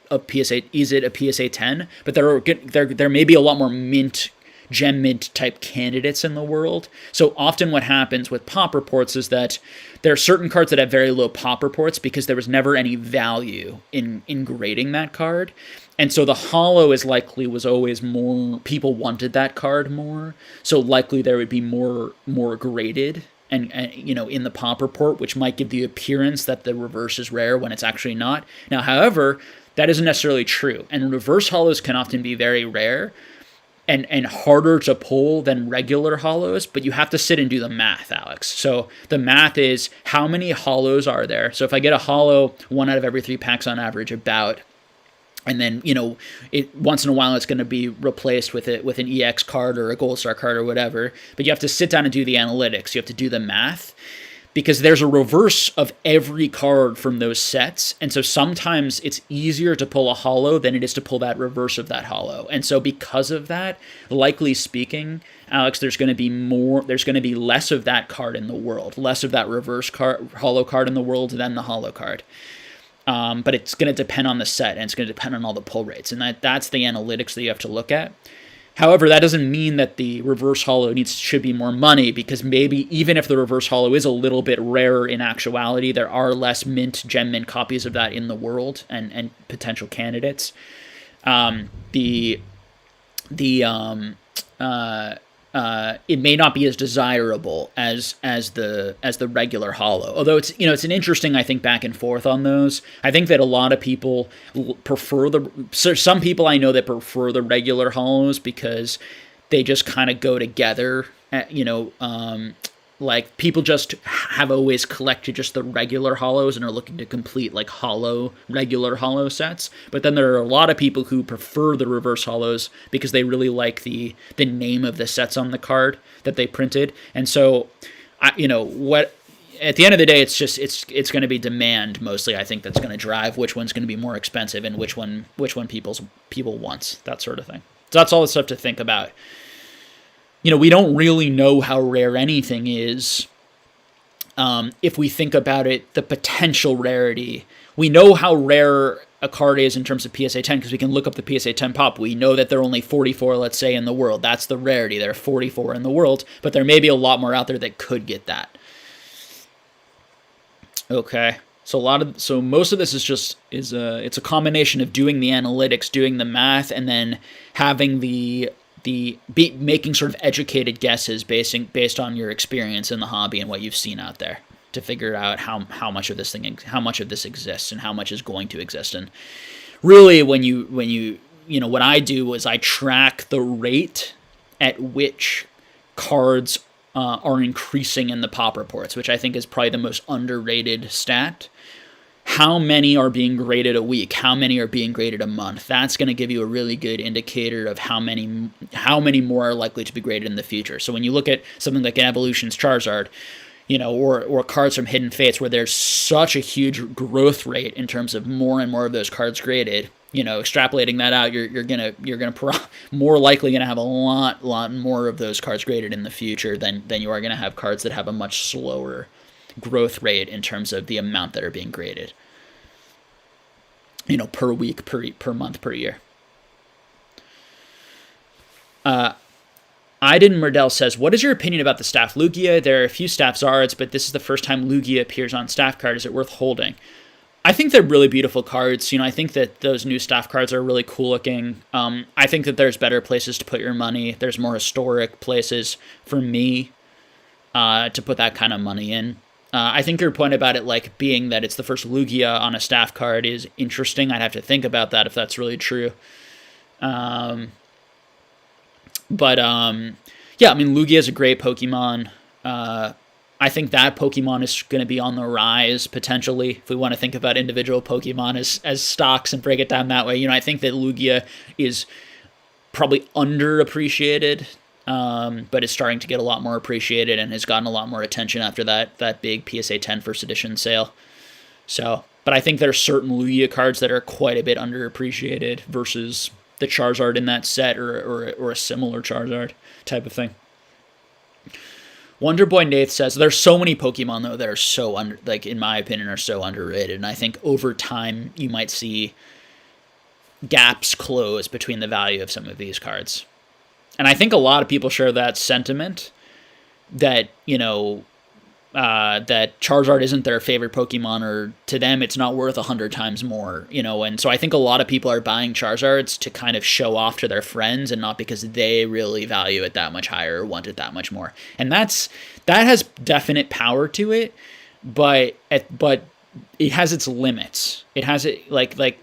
a PSA 10? But there may be a lot more gem mint type candidates in the world. So often what happens with pop reports is that there are certain cards that have very low pop reports because there was never any value in grading that card. And so the holo was always more, people wanted that card more. So likely there would be more graded and in the pop report, which might give the appearance that the reverse is rare when it's actually not. Now, however, that isn't necessarily true. And reverse holos can often be very rare and harder to pull than regular holos, but you have to sit and do the math, Alex. So the math is how many holos are there? So if I get a holo 1 out of every 3 packs on average, about And then, it once in a while it's going to be replaced with an EX card or a Gold Star card or whatever. But you have to sit down and do the analytics. You have to do the math, because there's a reverse of every card from those sets. And so sometimes it's easier to pull a holo than it is to pull that reverse of that holo. And so because of that, likely speaking, Alex, there's going to be less of that card in the world, less of that reverse holo card in the world than the holo card. But it's going to depend on the set, and it's going to depend on all the pull rates. And that's the analytics that you have to look at. However, that doesn't mean that the reverse holo should be more money, because maybe even if the reverse holo is a little bit rarer in actuality, there are less gem mint copies of that in the world and potential candidates. It may not be as desirable as the regular holo. Although it's an interesting, I think, back and forth on those. I think that a lot of people prefer some people I know that prefer the regular holos because they just kind of go together. Like people just have always collected just the regular holos and are looking to complete like regular holo sets. But then there are a lot of people who prefer the reverse holos because they really like the name of the sets on the card that they printed. And so, at the end of the day, it's going to be demand mostly. I think that's going to drive which one's going to be more expensive and which one people want, that sort of thing. So that's all the stuff to think about. We don't really know how rare anything is. If we think about it, the potential rarity, we know how rare a card is in terms of PSA 10 because we can look up the PSA 10 pop. We know that there are only 44, let's say, in the world. That's the rarity. There are 44 in the world, but there may be a lot more out there that could get that. Okay. So most of this is it's a combination of doing the analytics, doing the math, and then having making sort of educated guesses based on your experience in the hobby and what you've seen out there to figure out how much of this exists and how much is going to exist. And really, when you what I do is I track the rate at which cards are increasing in the pop reports, which I think is probably the most underrated stat. How many are being graded a week? How many are being graded a month? That's going to give you a really good indicator of how many more are likely to be graded in the future. So when you look at something like an Evolutions Charizard, or cards from Hidden Fates where there's such a huge growth rate in terms of more and more of those cards graded, extrapolating that out, you're gonna more likely gonna have a lot more of those cards graded in the future than you are gonna have cards that have a much slower growth rate in terms of the amount that are being graded, per week, per month, per year. Aiden Murdell says, what is your opinion about the Staff Lugia? There are a few Staff Zards, but this is the first time Lugia appears on Staff card. Is it worth holding? I think they're really beautiful cards. I think that those new Staff cards are really cool looking. I think that there's better places to put your money. There's more historic places for me to put that kind of money in. I think your point about it being that it's the first Lugia on a Staff card is interesting. I'd have to think about that if that's really true. But Lugia is a great Pokemon. I think that Pokemon is going to be on the rise potentially if we want to think about individual Pokemon as stocks and break it down that way. I think that Lugia is probably underappreciated. But it's starting to get a lot more appreciated and has gotten a lot more attention after that big PSA 10 first edition sale. So, but I think there are certain Lugia cards that are quite a bit underappreciated versus the Charizard in that set or a similar Charizard type of thing. Wonderboy Nath says, there's so many Pokemon though that are so in my opinion, are so underrated. And I think over time you might see gaps close between the value of some of these cards. And I think a lot of people share that sentiment that, that Charizard isn't their favorite Pokemon, or to them it's not worth 100 times more, and so I think a lot of people are buying Charizards to kind of show off to their friends and not because they really value it that much higher or want it that much more. And that has definite power to it, but it has its limits. It has it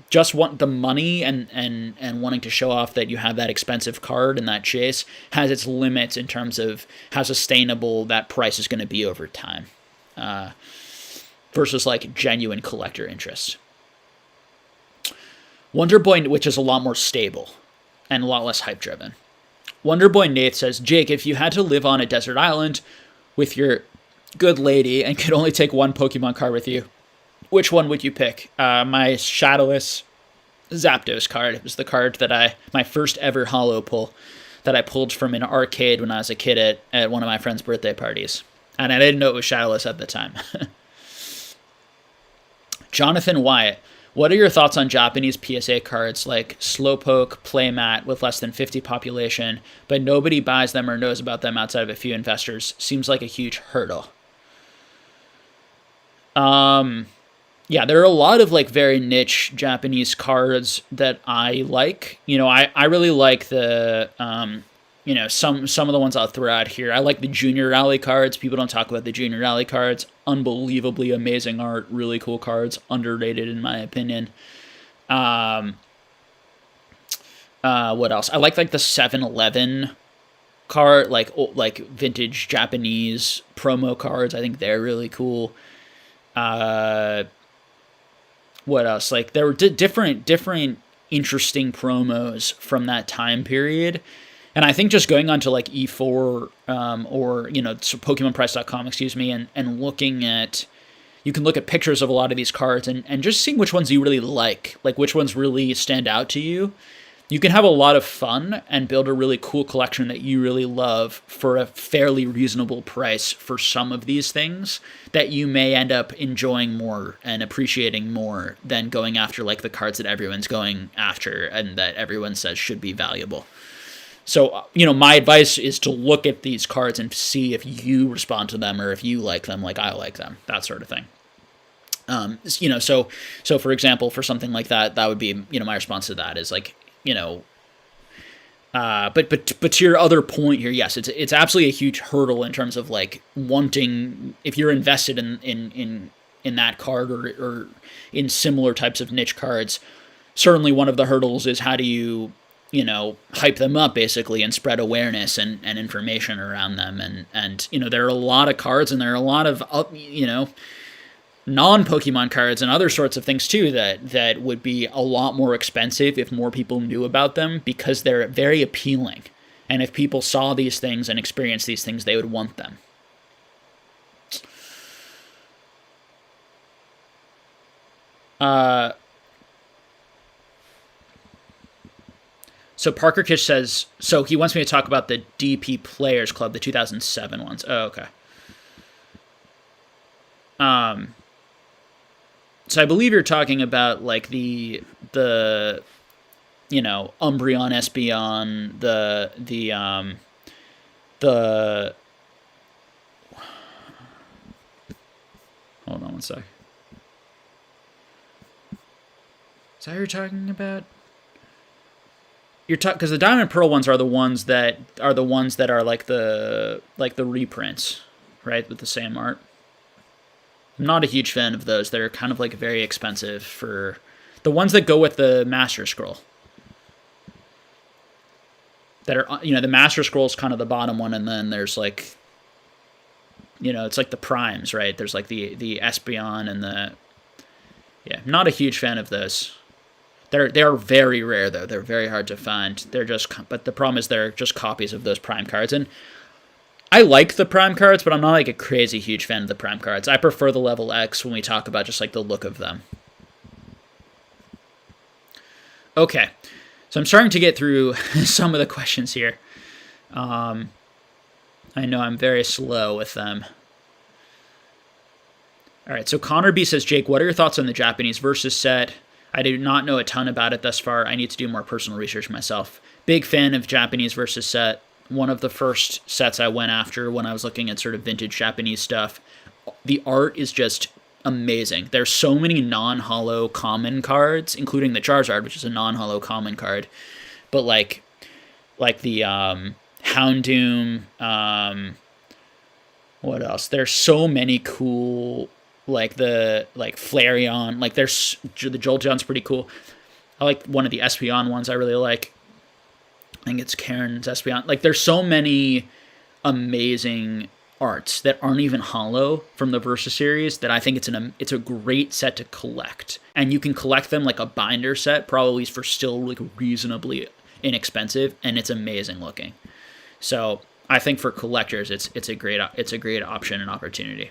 just want the money and wanting to show off that you have that expensive card and that chase has its limits in terms of how sustainable that price is going to be over time, versus genuine collector interest. Wonder Boy, which is a lot more stable and a lot less hype driven. Wonder Boy Nath says, Jake, if you had to live on a desert island with your good lady and could only take one Pokemon card with you, which one would you pick? My Shadowless Zapdos card. It was the card that my first ever holo pull that I pulled from an arcade when I was a kid at one of my friend's birthday parties. And I didn't know it was Shadowless at the time. Jonathan Wyatt, what are your thoughts on Japanese PSA cards like Slowpoke, Playmat with less than 50 population, but nobody buys them or knows about them outside of a few investors? Seems like a huge hurdle. Yeah, there are a lot of like very niche Japanese cards that I like. I really like the some of the ones I'll throw out here. I like the Junior Rally cards. People don't talk about the Junior Rally cards. Unbelievably amazing art, really cool cards, underrated in my opinion. What else? I like the 7-Eleven card, like vintage Japanese promo cards. I think they're really cool. What else? Like there were different interesting promos from that time period. And I think just going on to like E4 or PokemonPrice.com, excuse me, and looking at, you can look at pictures of a lot of these cards and just seeing which ones you really like which ones really stand out to you. You can have a lot of fun and build a really cool collection that you really love for a fairly reasonable price for some of these things that you may end up enjoying more and appreciating more than going after like the cards that everyone's going after and that everyone says should be valuable. So, my advice is to look at these cards and see if you respond to them or if you like them like I like them, that sort of thing. So for example, for something like that would be, my response to that is like, but to your other point here, yes, it's absolutely a huge hurdle in terms of like wanting, if you're invested in that card or in similar types of niche cards, certainly one of the hurdles is how do you hype them up basically and spread awareness and information around them. And there are a lot of cards and there are a lot of, non-Pokemon cards and other sorts of things too that would be a lot more expensive if more people knew about them because they're very appealing. And if people saw these things and experienced these things, they would want them. So Parker Kish says, so he wants me to talk about the DP Players Club, the 2007 ones. Oh, okay. So I believe you're talking about like the Umbreon, Espeon, the hold on one sec. Is that what you're talking about? Because the Diamond and Pearl ones are the ones that are like the reprints, right, with the same art. I'm not a huge fan of those. They're kind of like very expensive for the ones that go with the Master Scroll. That are, the Master Scroll is kind of the bottom one, and then there's like, it's like the primes, right? There's like the Espeon and I'm not a huge fan of those. They're very rare though. They're very hard to find. But the problem is they're just copies of those prime cards, and I like the prime cards, but I'm not like a crazy huge fan of the prime cards. I prefer the level X when we talk about just like the look of them. Okay, so I'm starting to get through some of the questions here. I know I'm very slow with them. All right, so Connor B says, Jake, what are your thoughts on the Japanese Versus set? I do not know a ton about it thus far. I need to do more personal research myself. Big fan of Japanese Versus set. One of the first sets I went after when I was looking at sort of vintage Japanese stuff. The art is just amazing. There's so many non-holo common cards, including the Charizard, which is a non-holo common card. But like the Houndoom, what else? There's so many cool, like Flareon, like there's the Jolteon's pretty cool. I like one of the Espeon ones I really like. I think it's Karen's Espeon. Like there's so many amazing arts that aren't even hollow from the Versa series that I think it's a great set to collect. And you can collect them like a binder set, probably for still like reasonably inexpensive, and it's amazing looking. So I think for collectors, it's a great option and opportunity.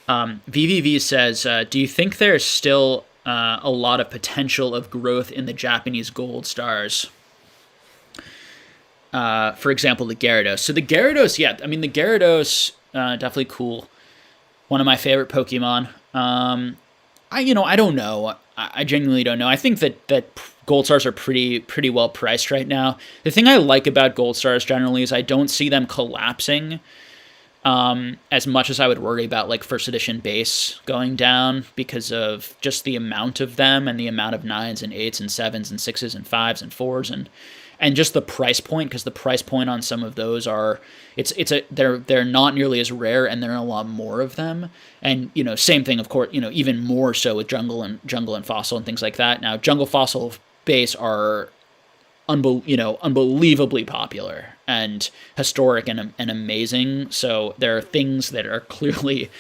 VVV says, do you think there's still a lot of potential of growth in the Japanese gold stars? For example, the Gyarados. So the Gyarados, yeah, I mean the Gyarados, definitely cool. One of my favorite Pokemon. I don't know. I genuinely don't know. I think that gold stars are pretty well priced right now. The thing I like about gold stars generally is I don't see them collapsing as much as I would worry about like first edition base going down because of just the amount of them and the amount of 9s and 8s and 7s and 6s and 5s and 4s and just the price point, because the price point on some of those are they're not nearly as rare, and there are a lot more of them. And same thing, of course, even more so with jungle and fossil and things like that. Now jungle fossil base are unbelievably popular and historic and amazing. So there are things that are clearly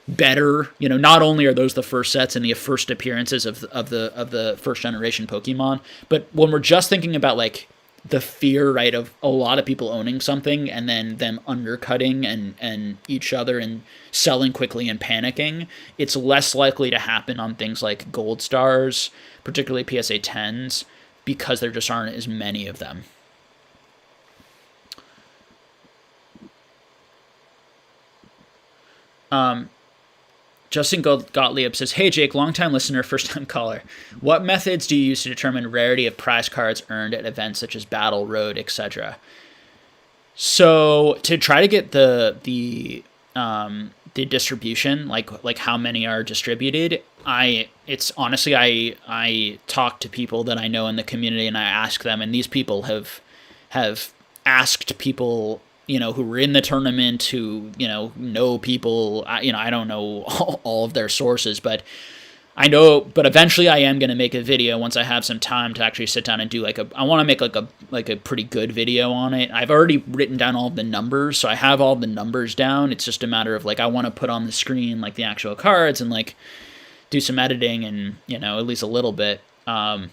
better. Not only are those the first sets and the first appearances of the first generation Pokemon, but when we're just thinking about like the fear, right, of a lot of people owning something and then them undercutting and each other and selling quickly and panicking, it's less likely to happen on things like gold stars, particularly PSA 10s, because there just aren't as many of them. Justin Gottlieb says, hey Jake, long-time listener, first-time caller. What methods do you use to determine rarity of prize cards earned at events such as Battle Road, etc.? So to try to get the distribution, like how many are distributed, I talk to people that I know in the community and I ask them, and these people have asked people who were in the tournament, who know people. I don't know all of their sources, but I know. But eventually, I am going to make a video once I have some time to actually sit down and do I want to make like a pretty good video on it. I've already written down all the numbers, so I have all the numbers down. It's just a matter of I want to put on the screen like the actual cards and do some editing and at least a little bit to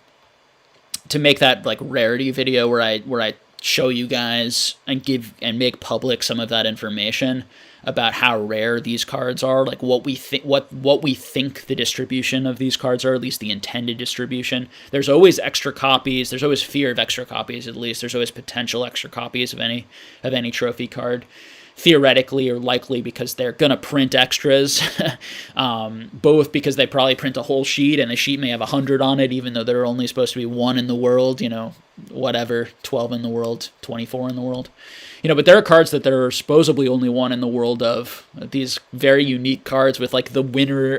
make that rarity video where I show you guys and give and make public some of that information about how rare these cards are, what we think the distribution of these cards are, at least the intended distribution. There's always extra copies. There's always fear of extra copies. At least there's always potential extra copies of any trophy card, theoretically or likely, because they're going to print extras, both because they probably print a whole sheet and the sheet may have 100 on it, even though there are only supposed to be 1 in the world, 12 in the world, 24 in the world. But there are cards that there are supposedly only 1 in the world of. These very unique cards with the winner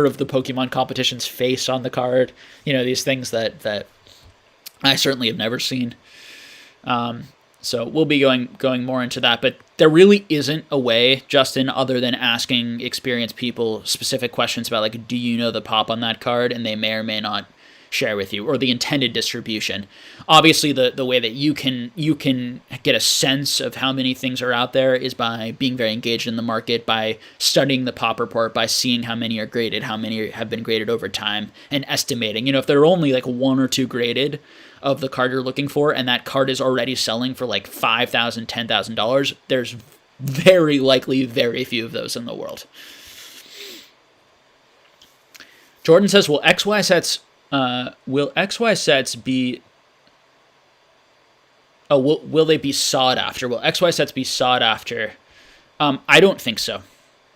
of the Pokemon competition's face on the card. These things that I certainly have never seen. So we'll be going more into that, but there really isn't a way, Justin, other than asking experienced people specific questions about do you know the pop on that card, and they may or may not share with you, or the intended distribution. Obviously, the way that you can get a sense of how many things are out there is by being very engaged in the market, by studying the pop report, by seeing how many are graded, how many have been graded over time, and estimating. If there are only 1 or 2 graded of the card you're looking for, and that card is already selling for $5,000, $10,000, there's very likely very few of those in the world. Jordan says, will XY sets be... Oh, will they be sought after? Will XY sets be sought after? I don't think so.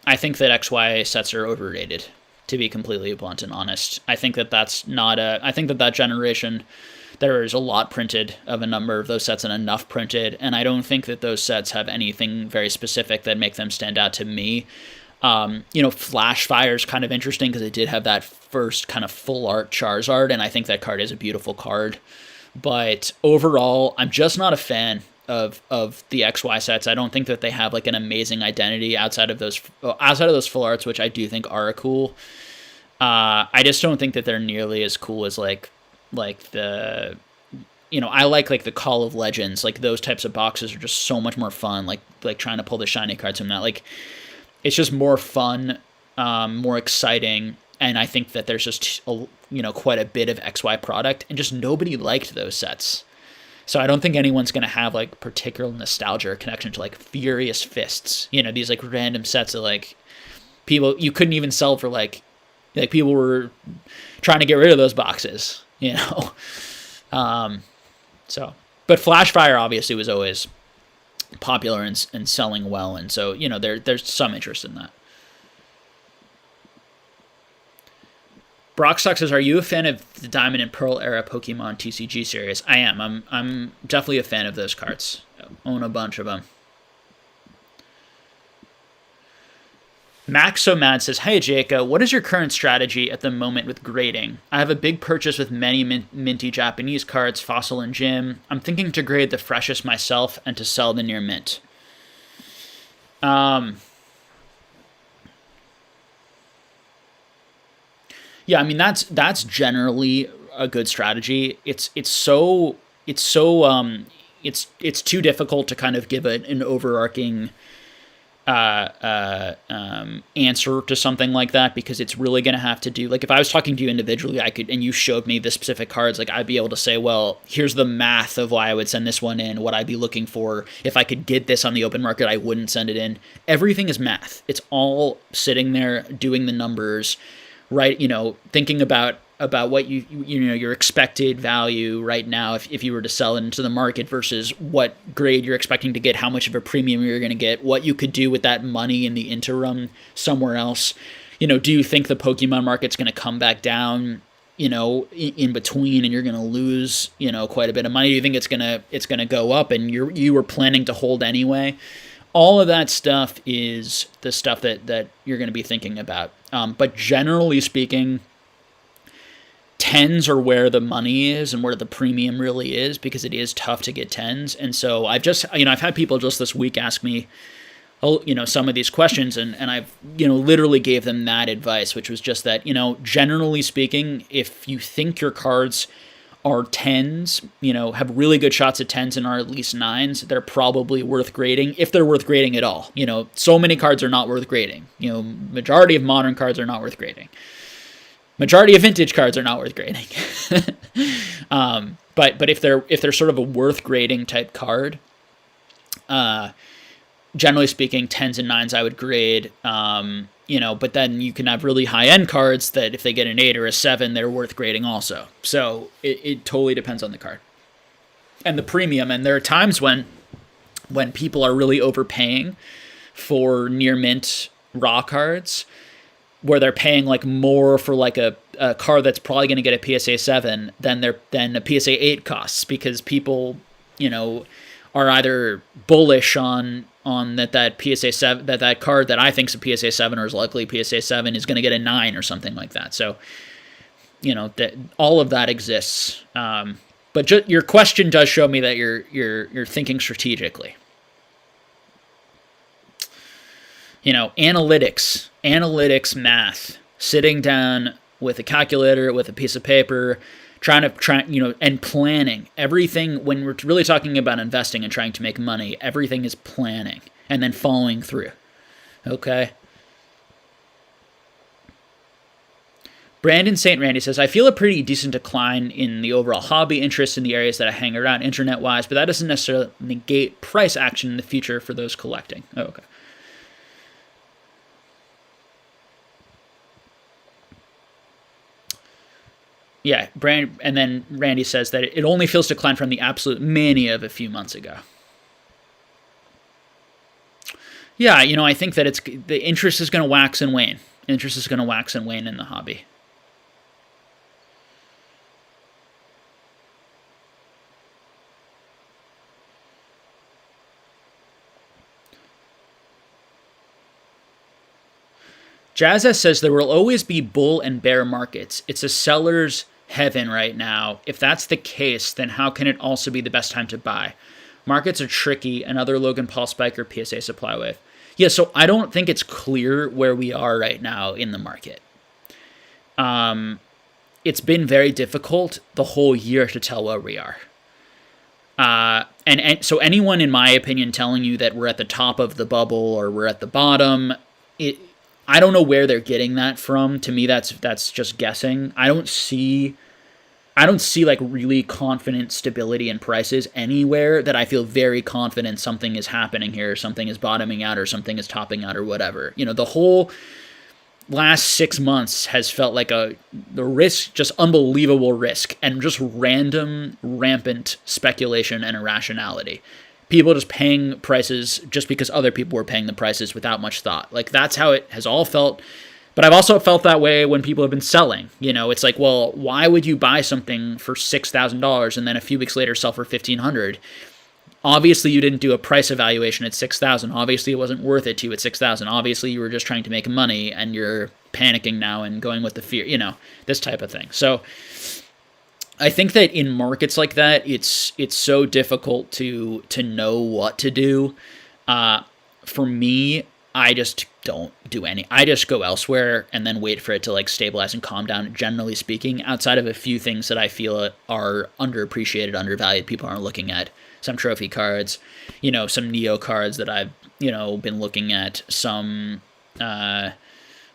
I think that XY sets are overrated, to be completely blunt and honest. I think that's not I think that generation, there is a lot printed of a number of those sets and enough printed, and I don't think that those sets have anything very specific that make them stand out to me. Flash Fire is kind of interesting because it did have that first kind of full art Charizard, and I think that card is a beautiful card. But overall, I'm just not a fan of the XY sets. I don't think that they have an amazing identity outside of those full arts, which I do think are cool. I just don't think that they're nearly as cool as the I like the Call of Legends, like those types of boxes are just so much more fun. Like trying to pull the shiny cards from that. Like it's just more fun, more exciting, and I think that there's just quite a bit of XY product, and just nobody liked those sets. So I don't think anyone's gonna have like particular nostalgia or connection to like Furious Fists. These like random sets of like people you couldn't even sell for like people were trying to get rid of those boxes. So, but Flashfire obviously was always popular and selling well, and so there's some interest in that. Brockstock says, "Are you a fan of the Diamond and Pearl era Pokemon TCG series?" I am. I'm definitely a fan of those cards. I own a bunch of them. Max So Mad says, "Hey Jacob, what is your current strategy at the moment with grading? I have a big purchase with many minty Japanese cards, Fossil and Gym. I'm thinking to grade the freshest myself and to sell the near mint." Yeah, I mean that's generally a good strategy. It's too difficult to kind of give an overarching answer to something like that, because it's really going to have to do, like, if I was talking to you individually, and you showed me the specific cards, like I'd be able to say, well, here's the math of why I would send this one in, what I'd be looking for. If I could get this on the open market, I wouldn't send it in. Everything is math. It's all sitting there doing the numbers, right? Thinking about what your expected value right now if you were to sell it into the market versus what grade you're expecting to get, how much of a premium you're going to get, what you could do with that money in the interim somewhere else. Do you think the Pokemon market's going to come back down, in between, and you're going to lose, quite a bit of money? Do you think it's going to go up and you were planning to hold anyway? All of that stuff is the stuff that you're going to be thinking about. But generally speaking, tens are where the money is and where the premium really is, because it is tough to get tens. And so I've had people just this week ask me, some of these questions, and I've, literally gave them that advice, which was just that, generally speaking, if you think your cards are tens, have really good shots at tens and are at least nines, they're probably worth grading, if they're worth grading at all. So many cards are not worth grading. Majority of modern cards are not worth grading. Majority of vintage cards are not worth grading. But if they're sort of a worth grading type card, generally speaking, tens and nines I would grade. But then you can have really high end cards that if they get an 8 or a 7, they're worth grading also. So it totally depends on the card and the premium. And there are times when people are really overpaying for near mint raw cards, where they're paying like more for like a card that's probably going to get a PSA 7 than a PSA 8 costs, because people, are either bullish on that PSA 7, that card that I think's a PSA 7 or is likely PSA 7 is going to get a 9 or something like that. So, that all of that exists. But your question does show me that you're thinking strategically. Analytics, math, sitting down with a calculator, with a piece of paper, and planning everything. When we're really talking about investing and trying to make money, everything is planning and then following through. Okay. Brandon St. Randy says, "I feel a pretty decent decline in the overall hobby interest in the areas that I hang around internet-wise, but that doesn't necessarily negate price action in the future for those collecting." Oh, okay. Yeah, and then Randy says that it only feels declined from the absolute mania of a few months ago. Yeah, I think that the interest is going to wax and wane. Interest is going to wax and wane in the hobby. Jazza says there will always be bull and bear markets. It's a seller's heaven right now. If that's the case, then how can it also be the best time to buy? Markets are tricky. Another Logan Paul spike or PSA supply wave. Yeah, so I don't think it's clear where we are right now in the market. It's been very difficult the whole year to tell where we are. And so anyone, in my opinion, telling you that we're at the top of the bubble or we're at the bottom, I don't know where they're getting that from. To me, that's just guessing. I don't see like really confident stability in prices anywhere that I feel very confident something is happening here, or something is bottoming out, or something is topping out, or whatever. The whole last 6 months has felt like the risk, just unbelievable risk, and just random, rampant speculation and irrationality. People just paying prices just because other people were paying the prices without much thought. Like, that's how it has all felt. But I've also felt that way when people have been selling. It's like, well, why would you buy something for $6,000 and then a few weeks later sell for $1,500? Obviously, you didn't do a price evaluation at $6,000. Obviously, it wasn't worth it to you at $6,000. Obviously, you were just trying to make money, and you're panicking now and going with the fear. This type of thing. So, I think that in markets like that, it's so difficult to know what to do. For me, I just don't do any. I just go elsewhere and then wait for it to like stabilize and calm down, generally speaking, outside of a few things that I feel are underappreciated, undervalued. People aren't looking at some trophy cards, some Neo cards that I've, been looking at, some,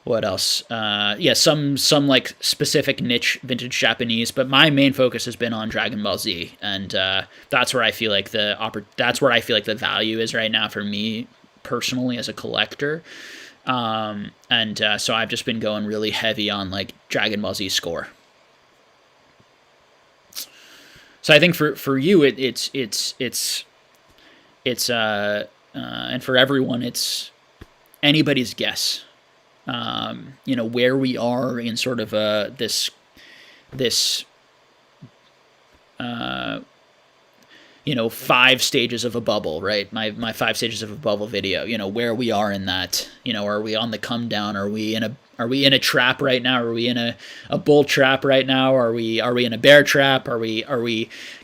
what else? Some like specific niche vintage Japanese, but my main focus has been on Dragon Ball Z, and that's where I feel like the value is right now for me personally as a collector. So I've just been going really heavy on like Dragon Ball Z score. So I think for you it's and for everyone it's anybody's guess. Where we are in sort of this 5 stages of a bubble, right? My 5 stages of a bubble video, where we are in that, are we on the come down? Are we in a trap right now? Are we in a bull trap right now? Are we in a bear trap? Are we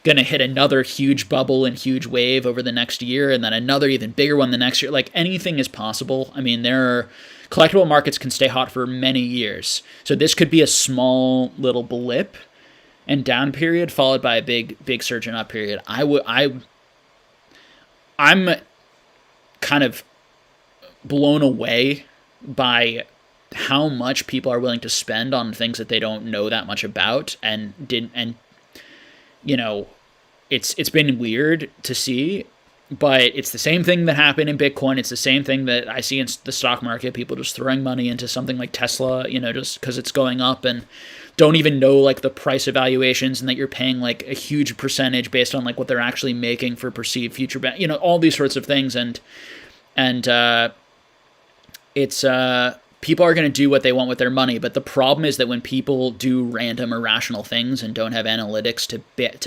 going to hit another huge bubble and huge wave over the next year, and then another even bigger one the next year? Like, anything is possible. I mean, collectible markets can stay hot for many years. So this could be a small little blip and down period followed by a big surge and up period. I'm kind of blown away by how much people are willing to spend on things that they don't know that much about, it's been weird to see. But it's the same thing that happened in Bitcoin. It's the same thing that I see in the stock market. People just throwing money into something like Tesla, just because it's going up, and don't even know like the price evaluations, and that you're paying like a huge percentage based on like what they're actually making for perceived future, all these sorts of things. And it's people are going to do what they want with their money. But the problem is that when people do random irrational things and don't have analytics to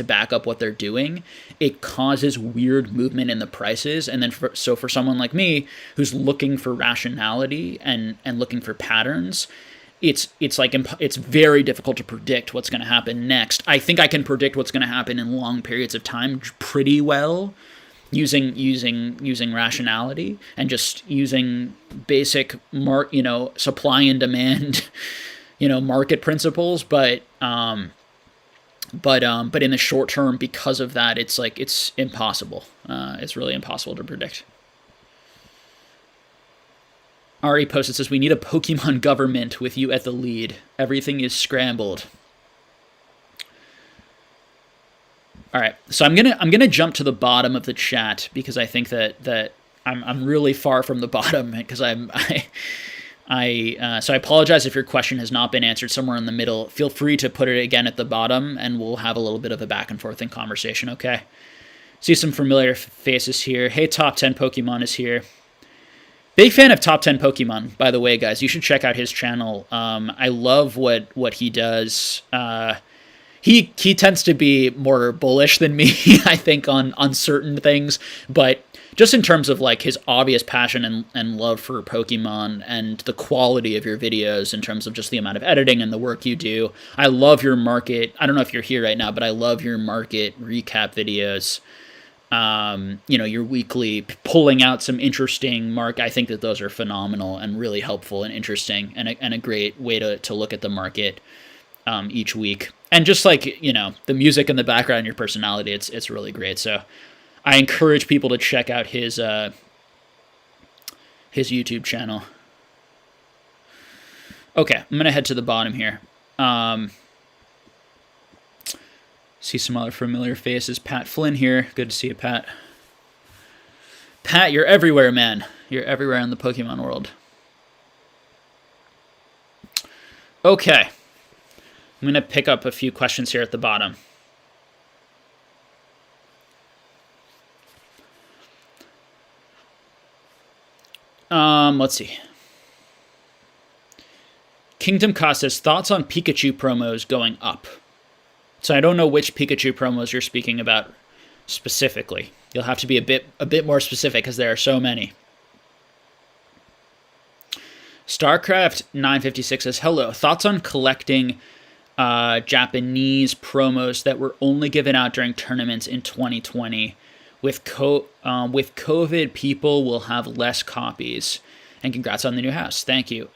back up what they're doing, it causes weird movement in the prices. And then for someone like me who's looking for rationality and looking for patterns, it's very difficult to predict what's going to happen next. I think I can predict what's going to happen in long periods of time pretty well, using rationality and just using basic supply and demand market principles, but in the short term, because of that, it's impossible. It's really impossible to predict. Ari posted, says, we need a Pokemon government with you at the lead. Everything is scrambled. All right, so I'm gonna jump to the bottom of the chat because I think that I'm really far from the bottom because so I apologize if your question has not been answered somewhere in the middle. Feel free to put it again at the bottom, and we'll have a little bit of a back and forth in conversation. Okay. See some familiar faces here. Hey, Top 10 Pokemon is here. Big fan of Top 10 Pokemon, by the way, guys. You should check out his channel. I love what he does. He tends to be more bullish than me, I think, on certain things, but just in terms of like his obvious passion and love for Pokemon and the quality of your videos in terms of just the amount of editing and the work you do. I love your market. I don't know if you're here right now, but I love your market recap videos. Your weekly pulling out some interesting I think that those are phenomenal and really helpful and interesting and a great way to look at the market. each week. And just like, the music in the background, your personality, it's really great. So I encourage people to check out his YouTube channel. Okay, I'm going to head to the bottom here. See some other familiar faces. Pat Flynn here. Good to see you, Pat. Pat, you're everywhere, man. You're everywhere in the Pokemon world. Okay. I'm going to pick up a few questions here at the bottom. Let's see. Kingdom Cost says, thoughts on Pikachu promos going up? So I don't know which Pikachu promos you're speaking about specifically. You'll have to be a bit more specific because there are so many. StarCraft 956 says, hello, thoughts on collecting Japanese promos that were only given out during tournaments in 2020. With COVID, people will have less copies. And congrats on the new house. Thank you.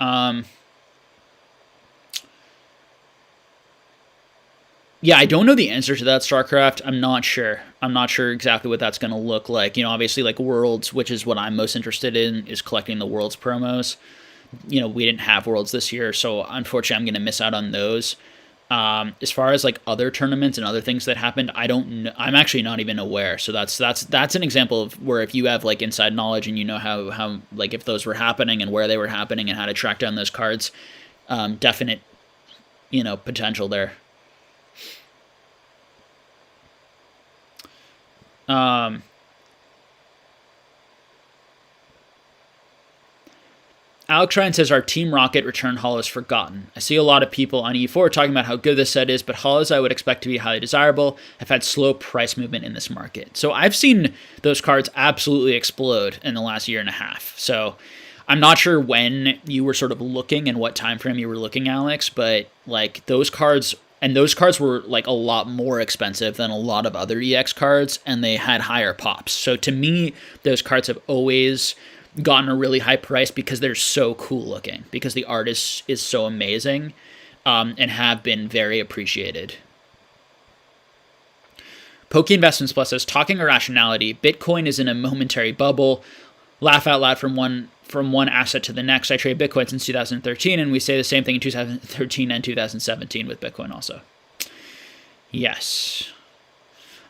Yeah, I don't know the answer to that, StarCraft. I'm not sure. I'm not sure exactly what that's going to look like. Obviously, like Worlds, which is what I'm most interested in, is collecting the Worlds promos. We didn't have Worlds this year, so unfortunately, I'm going to miss out on those. As far as like other tournaments and other things that happened, I don't know. I'm actually not even aware. So that's an example of where if you have like inside knowledge and you know how like if those were happening and where they were happening and how to track down those cards, definite, potential there. Alex Ryan says, our Team Rocket return holo is forgotten. I see a lot of people on E4 talking about how good this set is, but holos I would expect to be highly desirable have had slow price movement in this market. So I've seen those cards absolutely explode in the last year and a half. So I'm not sure when you were sort of looking and what time frame you were looking, Alex, but like those cards were like a lot more expensive than a lot of other EX cards, and they had higher pops. So to me, those cards have always gotten a really high price because they're so cool looking, because the art is so amazing, and have been very appreciated. Poke Investments Plus says, talking irrationality, Bitcoin is in a momentary bubble. Laugh out loud from one asset to the next. I trade Bitcoin since 2013, and we say the same thing in 2013 and 2017 with Bitcoin also. Yes.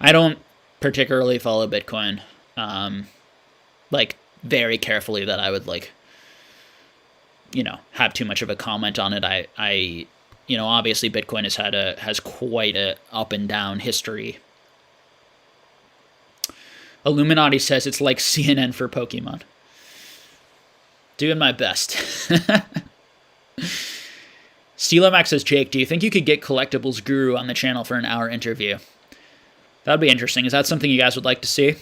I don't particularly follow Bitcoin, like very carefully, that I would like, have too much of a comment on it. I obviously Bitcoin has quite a up and down history. Illuminati says it's like CNN for Pokemon. Doing my best. Steelomax says, Jake, do you think you could get Collectibles Guru on the channel for an hour interview? That'd be interesting. Is that something you guys would like to see?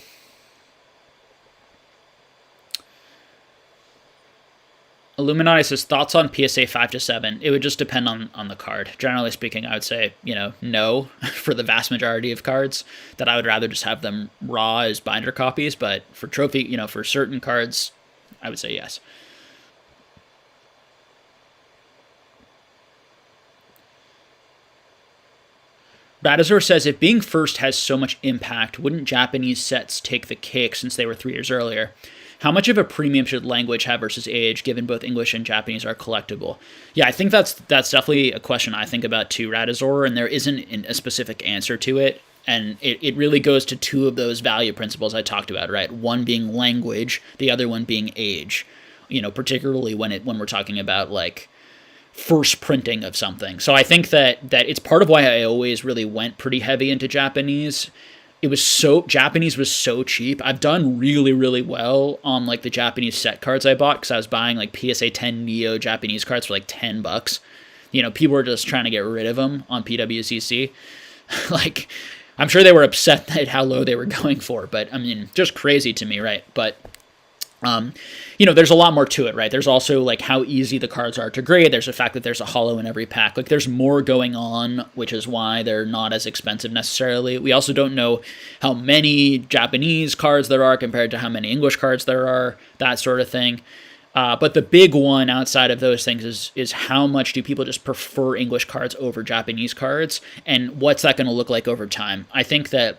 Illuminati says, thoughts on PSA 5 to 7? It would just depend on the card. Generally speaking, I would say, no for the vast majority of cards, that I would rather just have them raw as binder copies. But for trophy, for certain cards, I would say yes. Radazor says, if being first has so much impact, wouldn't Japanese sets take the cake since they were 3 years earlier? How much of a premium should language have versus age, given both English and Japanese are collectible? Yeah, I think that's definitely a question I think about too, Radazor, and there isn't a specific answer to it. And it really goes to 2 of those value principles I talked about, right? One being language, the other one being age. Particularly when we're talking about like first printing of something. So I think that it's part of why I always really went pretty heavy into Japanese. Japanese was so cheap. I've done really, really well on like the Japanese set cards I bought, because I was buying like PSA 10 Neo Japanese cards for like $10. People were just trying to get rid of them on PWCC. Like, I'm sure they were upset at how low they were going for, but I mean, just crazy to me, right? But there's a lot more to it, right? There's also like how easy the cards are to grade. There's the fact that there's a holo in every pack. Like, there's more going on, which is why they're not as expensive necessarily. We also don't know how many Japanese cards there are compared to how many English cards there are, that sort of thing. But the big one outside of those things is how much do people just prefer English cards over Japanese cards, and what's that going to look like over time? I think that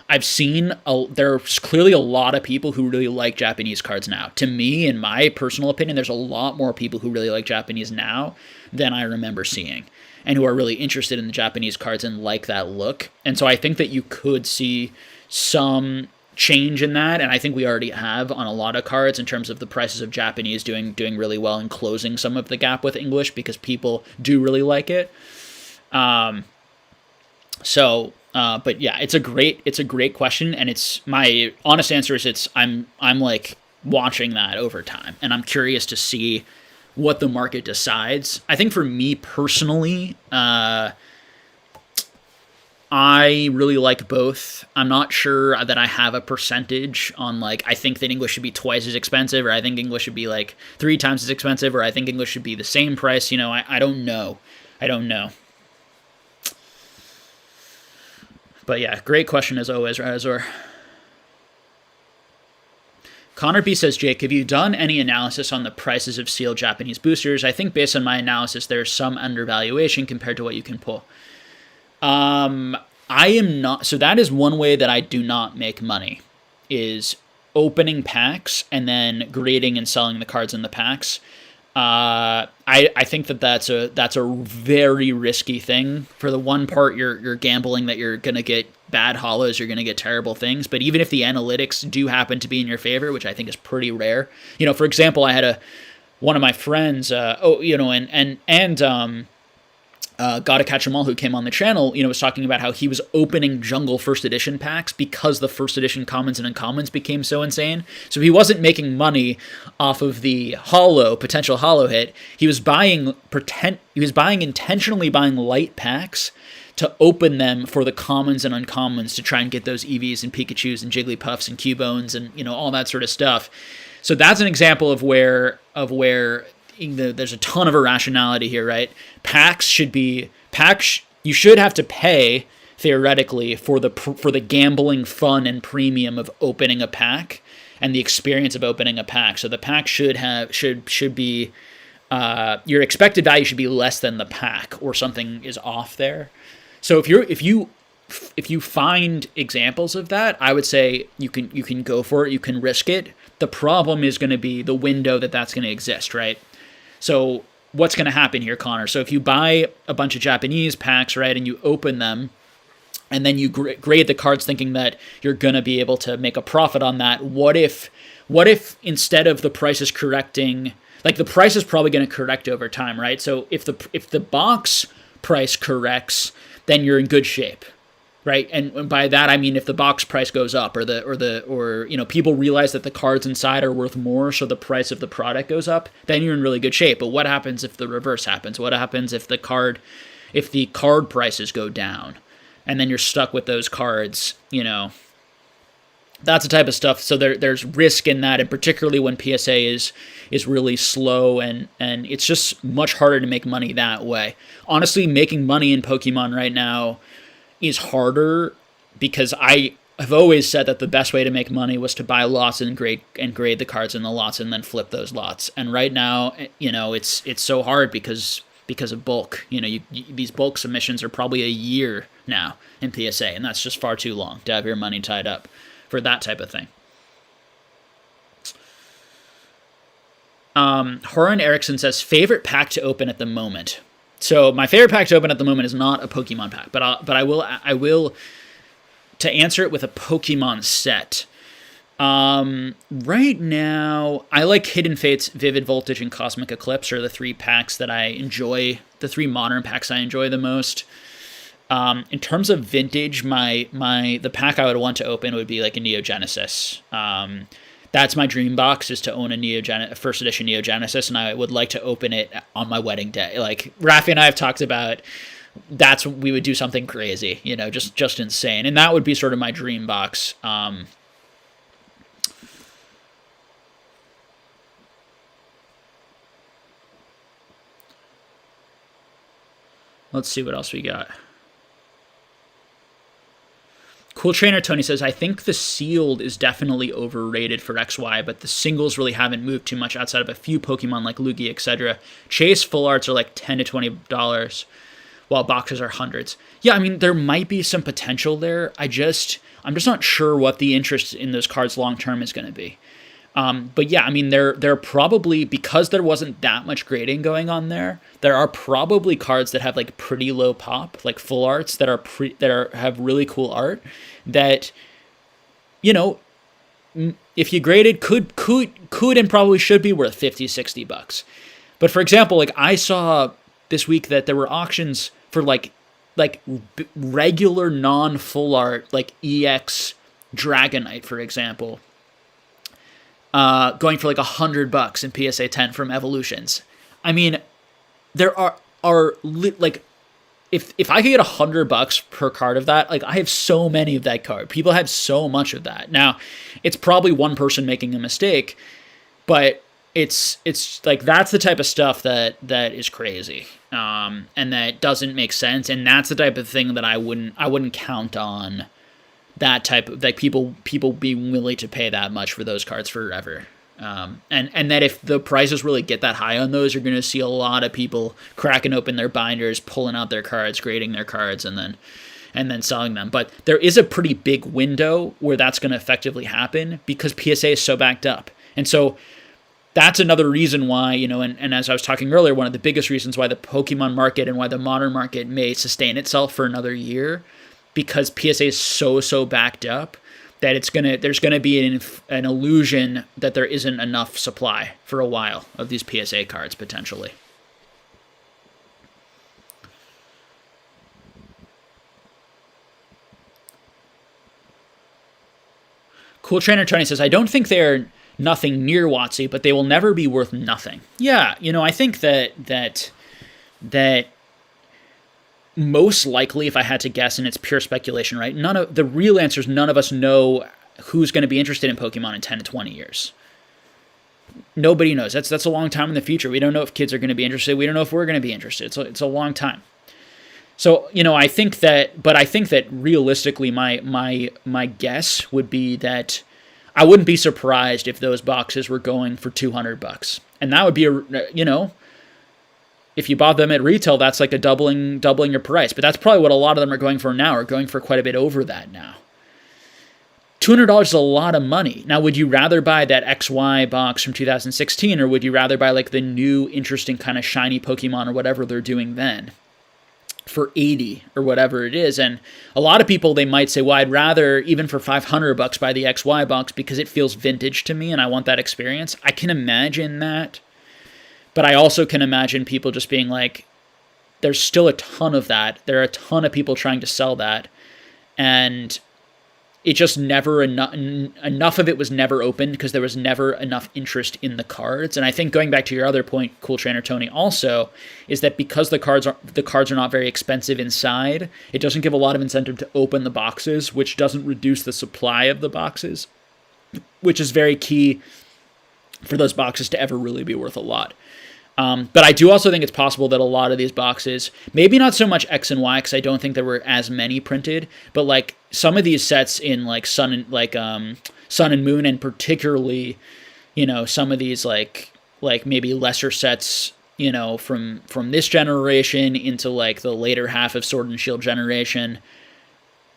I've seen there's clearly a lot of people who really like Japanese cards now. To me, in my personal opinion, there's a lot more people who really like Japanese now than I remember seeing, and who are really interested in the Japanese cards and like that look. And so I think that you could see some change in that, and I think we already have on a lot of cards in terms of the prices of Japanese doing really well and closing some of the gap with English because people do really like it. But yeah, it's a great question, and it's my honest answer is I'm like watching that over time, and I'm curious to see what the market decides. I think for me personally, I really like both. I'm not sure that I have a percentage on like I think that English should be twice as expensive, or I think English should be like 3 times as expensive, or I think English should be the same price. I don't know. I don't know. But yeah, great question as always, Razor. Connor B says, Jake, have you done any analysis on the prices of sealed Japanese boosters? I think based on my analysis, there's some undervaluation compared to what you can pull. I am not. So that is one way that I do not make money, is opening packs and then grading and selling the cards in the packs. I think that's a very risky thing. For the one part, you're gambling that you're gonna get bad hollows, you're gonna get terrible things. But even if the analytics do happen to be in your favor, which I think is pretty rare, for example, I had one of my friends, Gotta Catch 'Em All, who came on the channel, was talking about how he was opening Jungle First Edition packs because the First Edition commons and uncommons became so insane. So he wasn't making money off of the potential hollow hit. He was intentionally buying light packs to open them for the commons and uncommons to try and get those Eevees and Pikachus and Jigglypuffs and Cubones and all that sort of stuff. So that's an example of where there's a ton of irrationality here, right? You should have to pay theoretically for the gambling fun and premium of opening a pack and the experience of opening a pack. So the pack should be your expected value should be less than the pack, or something is off there. So if you find examples of that, I would say you can go for it, you can risk it. The problem is going to be the window that's going to exist, right? So what's going to happen here, Connor? So if you buy a bunch of Japanese packs, right, and you open them, and then you grade the cards thinking that you're going to be able to make a profit on that, what if instead of the price is correcting, like the price is probably going to correct over time, right? So if the box price corrects, then you're in good shape, right? And by that I mean if the box price goes up, or people realize that the cards inside are worth more, so the price of the product goes up, then you're in really good shape. But what happens if the reverse happens? What happens if the card prices go down, and then you're stuck with those cards? That's the type of stuff. So there's risk in that, and particularly when PSA is really slow, and it's just much harder to make money that way. Honestly, making money in Pokemon right now is harder because I have always said that the best way to make money was to buy lots and grade the cards in the lots and then flip those lots. And right now, it's so hard because of bulk. These bulk submissions are probably a year now in PSA, and that's just far too long to have your money tied up for that type of thing. Horan Erickson says, favorite pack to open at the moment. So my favorite pack to open at the moment is not a Pokemon pack, but I will to answer it with a Pokemon set. Right now, I like Hidden Fates, Vivid Voltage, and Cosmic Eclipse are the 3 packs that I enjoy, the 3 modern packs I enjoy the most. In terms of vintage, the pack I would want to open would be like a Neo Genesis. That's my dream box, is to own a first edition Neo Genesis, and I would like to open it on my wedding day. Like Rafi and I have talked about, we would do something crazy, just insane, and that would be sort of my dream box. Let's see what else we got. Cool Trainer Tony says, I think the sealed is definitely overrated for XY, but the singles really haven't moved too much outside of a few Pokemon like Lugia, etc. Chase full arts are like $10 to $20, while boxes are hundreds. Yeah, I mean, there might be some potential there. I'm just not sure what the interest in those cards long term is going to be. But yeah, I mean, there probably, because there wasn't that much grading going on there, there are probably cards that have like pretty low pop, like full arts that have really cool art that, you know, if you graded could and probably should be worth $50-$60. But for example, like I saw this week that there were auctions for like regular non-full art, like EX Dragonite, for example, going for like $100 in PSA 10 from Evolutions. I mean, there are like, if I could get $100 per card of that, like I have so many of that card. People have so much of that. Now, it's probably one person making a mistake, but it's like that's the type of stuff that is crazy, and that doesn't make sense, and that's the type of thing that I wouldn't count on. That type of, like, people being willing to pay that much for those cards forever. And that if the prices really get that high on those, you're going to see a lot of people cracking open their binders, pulling out their cards, grading their cards, and then selling them. But there is a pretty big window where that's going to effectively happen because PSA is so backed up. And so that's another reason why, you know, and as I was talking earlier, one of the biggest reasons why the Pokemon market and why the modern market may sustain itself for another year, because PSA is so backed up that there's gonna be an illusion that there isn't enough supply for a while of these PSA cards potentially. Cool Trainer Tony says, I don't think they're nothing near WotC, but they will never be worth nothing. Yeah, you know, I think that most likely, if I had to guess, and it's pure speculation, right? The real answer is none of us know who's going to be interested in Pokemon in 10 to 20 years. Nobody knows. That's a long time in the future. We don't know if kids are going to be interested. We don't know if we're going to be interested. It's a long time. So, you know, I think that realistically, my guess would be that I wouldn't be surprised if those boxes were going for $200, and that would be if you bought them at retail, that's like a doubling your price. But that's probably what a lot of them are going for now, or going for quite a bit over that now. $200 is a lot of money. Now, would you rather buy that XY box from 2016, or would you rather buy like the new interesting kind of shiny Pokemon or whatever they're doing then for $80 or whatever it is? And a lot of people, they might say, well, I'd rather, even for $500, buy the XY box because it feels vintage to me and I want that experience. I can imagine that. But I also can imagine people just being like, there's still a ton of that. There are a ton of people trying to sell that. And it just never, enough of it was never opened because there was never enough interest in the cards. And I think going back to your other point, Cool Trainer Tony, also, is that because the cards are not very expensive inside, it doesn't give a lot of incentive to open the boxes, which doesn't reduce the supply of the boxes, which is very key for those boxes to ever really be worth a lot. But I do also think it's possible that a lot of these boxes, maybe not so much X and Y, because I don't think there were as many printed, but like some of these sets in like Sun and Moon, and particularly, you know, some of these like maybe lesser sets, you know, from this generation into like the later half of Sword and Shield generation,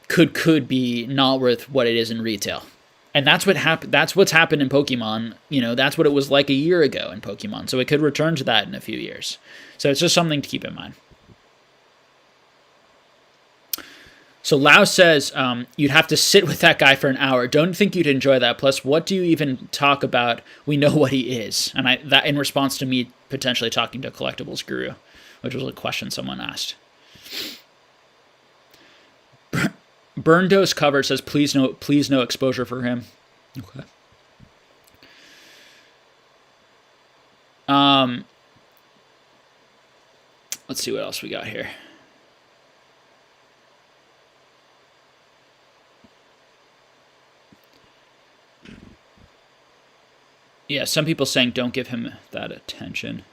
could be not worth what it is in retail. And that's what happened. That's what's happened in Pokemon. You know, that's what it was like a year ago in Pokemon. So it could return to that in a few years. So it's just something to keep in mind. So Lau says, you'd have to sit with that guy for an hour. Don't think you'd enjoy that. Plus, what do you even talk about? We know what he is. And that in response to me potentially talking to Collectibles Guru, which was a question someone asked. Burn Dose Cover says, please no exposure for him. Okay. Let's see what else we got here. Yeah, some people saying don't give him that attention.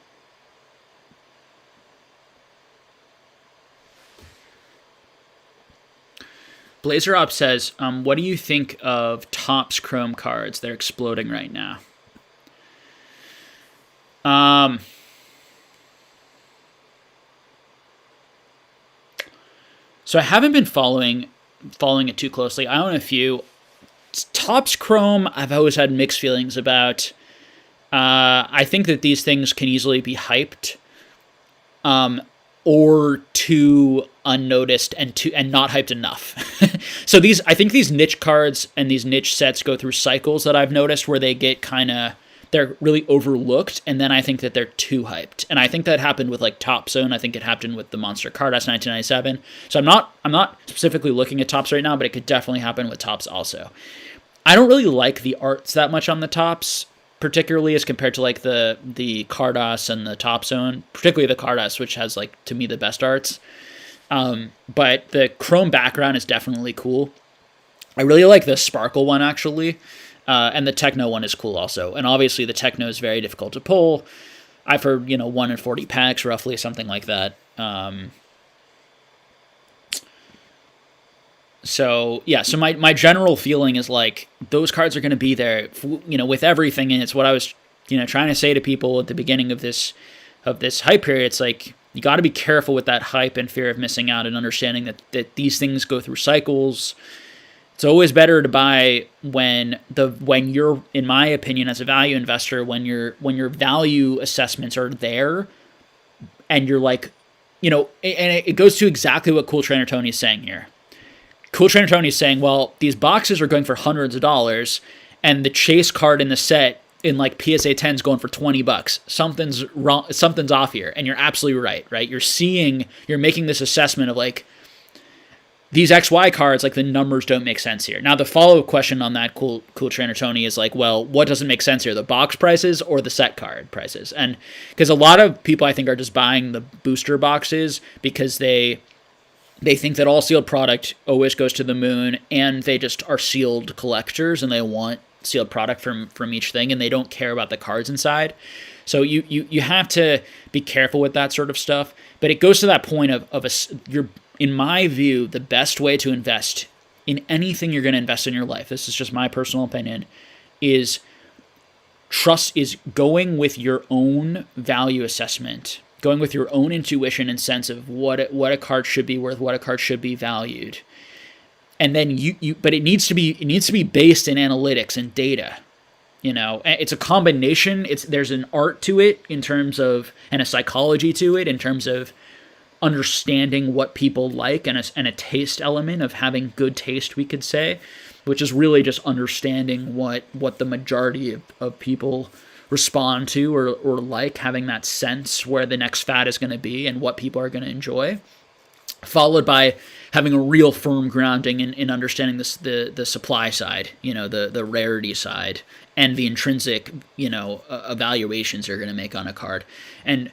Blazer Op says, what do you think of Topps Chrome cards? They're exploding right now. So I haven't been following it too closely. I own a few. Topps Chrome, I've always had mixed feelings about. I think that these things can easily be hyped, or too unnoticed and not hyped enough. So I think these niche cards and these niche sets go through cycles that I've noticed where they get they're really overlooked, and then I think that they're too hyped. And I think that happened with like Top Zone. I think it happened with the Monster Cardass 1997. So I'm not specifically looking at Topps right now, but it could definitely happen with Topps also. I don't really like the arts that much on the Topps, particularly as compared to like the Cardass and the Top Zone, particularly the Cardass, which has like to me the best arts. But the chrome background is definitely cool. I really like the sparkle one actually. And the Techno one is cool also. And obviously the Techno is very difficult to pull. I've heard, 1 in 40 packs roughly, something like that. So my general feeling is like those cards are going to be there, with everything. And it's what I was, trying to say to people at the beginning of this hype period. It's like, you got to be careful with that hype and fear of missing out and understanding that these things go through cycles. It's always better to buy when you're, in my opinion, as a value investor, when your value assessments are there, and you're like, and it goes to exactly what Cool Trainer Tony is saying here. Cool Trainer Tony is saying, well, these boxes are going for hundreds of dollars, and the chase card in the set in like PSA 10 is going for $20. Something's wrong. Something's off here, and you're absolutely right? You're making this assessment of like, these XY cards, like the numbers don't make sense here. Now, the follow-up question on that Cool Trainer Tony is like, well, what doesn't make sense here? The box prices or the set card prices? And because a lot of people, I think, are just buying the booster boxes because they think that all sealed product always goes to the moon, and they just are sealed collectors and they want sealed product from each thing, and they don't care about the cards inside. So you have to be careful with that sort of stuff. But it goes to that point in my view, the best way to invest in anything you're going to invest in your life, this is just my personal opinion, is going with your own value assessment, going with your own intuition and sense of what a card should be worth, what a card should be valued. And then but it needs to be based in analytics and data. It's a combination. There's an art to it in terms of, and a psychology to it in terms of understanding what people like, and a taste element of having good taste, we could say, which is really just understanding what the majority of people respond to or like, having that sense where the next fad is going to be and what people are going to enjoy, followed by having a real firm grounding in understanding the supply side, the rarity side, and the intrinsic, evaluations you're going to make on a card. And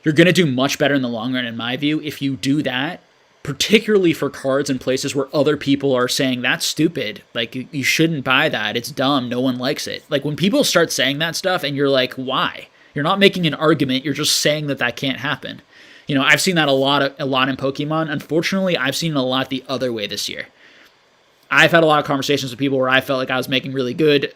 you're going to do much better in the long run, in my view, if you do that, particularly for cards in places where other people are saying, that's stupid. Like, you shouldn't buy that. It's dumb. No one likes it. Like, when people start saying that stuff and you're like, why? You're not making an argument. You're just saying that can't happen. I've seen that a lot in Pokemon. Unfortunately, I've seen it a lot the other way this year. I've had a lot of conversations with people where I felt like I was making really good,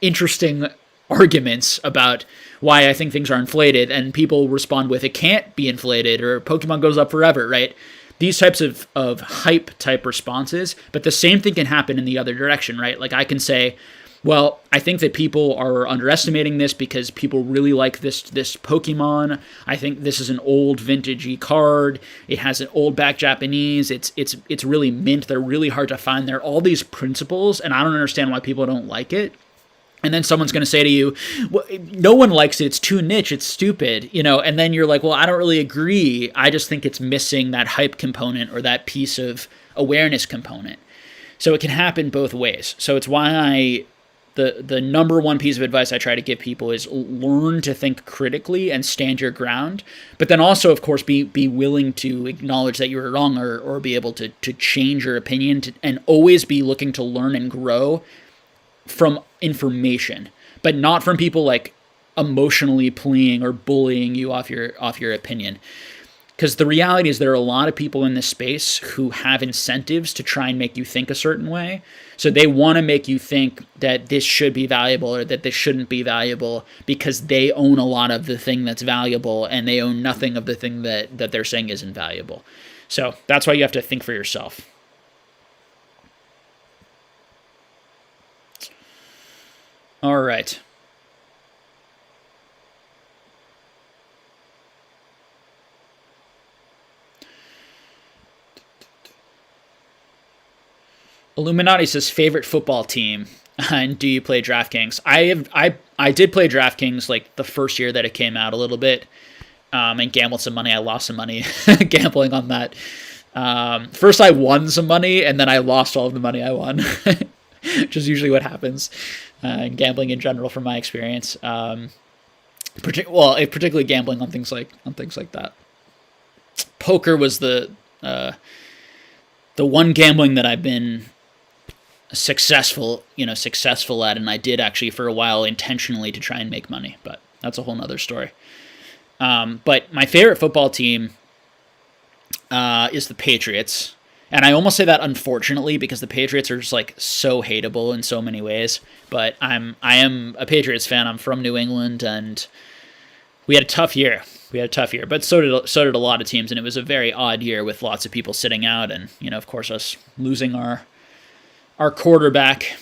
interesting arguments about why I think things are inflated, and people respond with, it can't be inflated, or Pokemon goes up forever, right? These types of hype type responses, but the same thing can happen in the other direction, right? Like, I can say, well, I think that people are underestimating this because people really like this Pokemon. I think this is an old vintagey card. It has an old back Japanese. It's really mint. They're really hard to find. There are all these principles, and I don't understand why people don't like it. And then someone's going to say to you, well, no one likes it. It's too niche. It's stupid. And then you're like, well, I don't really agree. I just think it's missing that hype component or that piece of awareness component. So it can happen both ways. So it's why the number one piece of advice I try to give people is learn to think critically and stand your ground. But then also, of course, be willing to acknowledge that you were wrong, or be able to change your opinion, and always be looking to learn and grow from information, but not from people like emotionally pleading or bullying you off your opinion. Because the reality is there are a lot of people in this space who have incentives to try and make you think a certain way. So they want to make you think that this should be valuable or that this shouldn't be valuable because they own a lot of the thing that's valuable and they own nothing of the thing that they're saying isn't valuable. So that's why you have to think for yourself. All right. Illuminati says favorite football team, and do you play DraftKings? I did play DraftKings like the first year that it came out a little bit, and gambled some money. I lost some money gambling on that. First I won some money, and then I lost all of the money I won, which is usually what happens in gambling in general, from my experience. Particularly gambling on things like that. Poker was the one gambling that I've been successful at, and I did actually for a while intentionally to try and make money, but that's a whole nother story. But my favorite football team is the Patriots, and I almost say that unfortunately because the Patriots are just like so hateable in so many ways. But I am a Patriots fan. I'm from New England, and we had a tough year. But so did a lot of teams, and it was a very odd year with lots of people sitting out, and of course us losing our quarterback.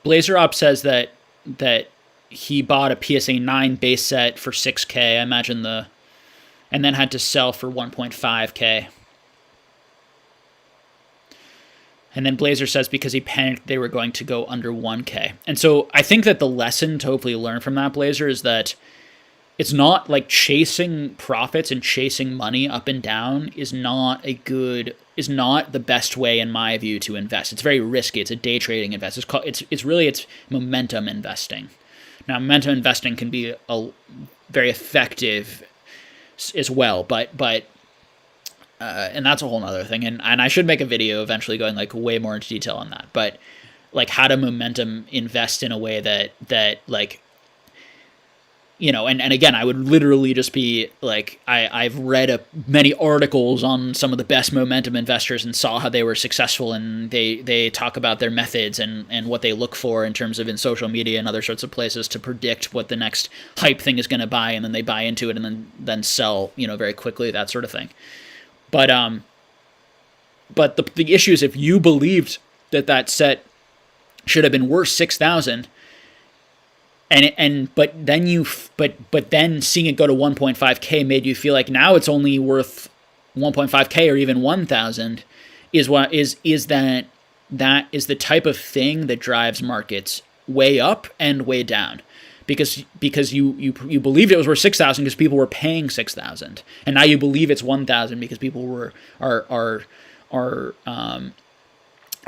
BlazerOp says that he bought a PSA 9 base set for $6K. I imagine and then had to sell for $1.5K. And then Blazer says because he panicked they were going to go under 1K. And so I think that the lesson to hopefully learn from that, Blazer, is that it's not like chasing profits and chasing money up and down is not the best way, in my view, to invest. It's very risky. It's a day trading invest. It's momentum investing. Now, momentum investing can be very effective as well, but and that's a whole nother thing. And I should make a video eventually going like way more into detail on that. But like how to momentum invest in a way that like, and again, I would literally just be like, I've read many articles on some of the best momentum investors and saw how they were successful, and they talk about their methods and what they look for in terms of in social media and other sorts of places to predict what the next hype thing is going to buy, and then they buy into it and then sell, very quickly, that sort of thing. But the issue is if you believed that set should have been worth 6,000, but then seeing it go to 1.5K made you feel like now it's only worth 1.5K or even 1,000, is that the type of thing that drives markets way up and way down. Because you believed it was worth 6,000 because people were paying 6,000, and now you believe it's 1,000 because people are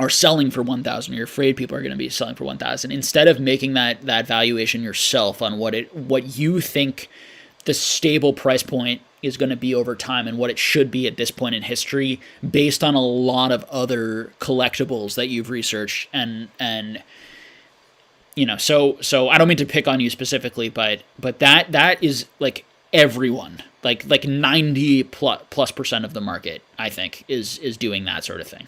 selling for 1,000. You're afraid people are going to be selling for 1,000. Instead of making that valuation yourself on what you think the stable price point is going to be over time and what it should be at this point in history, based on a lot of other collectibles that you've researched and. So I don't mean to pick on you specifically, but that is like everyone, like 90+% of the market, I think, is doing that sort of thing.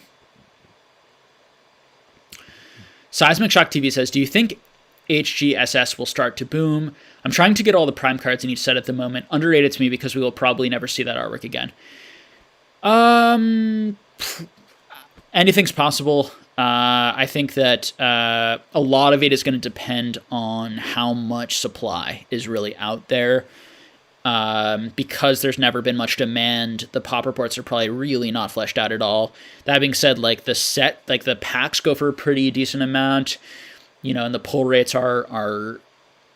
Seismic Shock TV says, do you think HGSS will start to boom? I'm trying to get all the prime cards in each set at the moment. Underrated to me because we will probably never see that artwork again. Anything's possible. I think that a lot of it is going to depend on how much supply is really out there. Because there's never been much demand, the pop reports are probably really not fleshed out at all. That being said, like the packs go for a pretty decent amount, and the pull rates are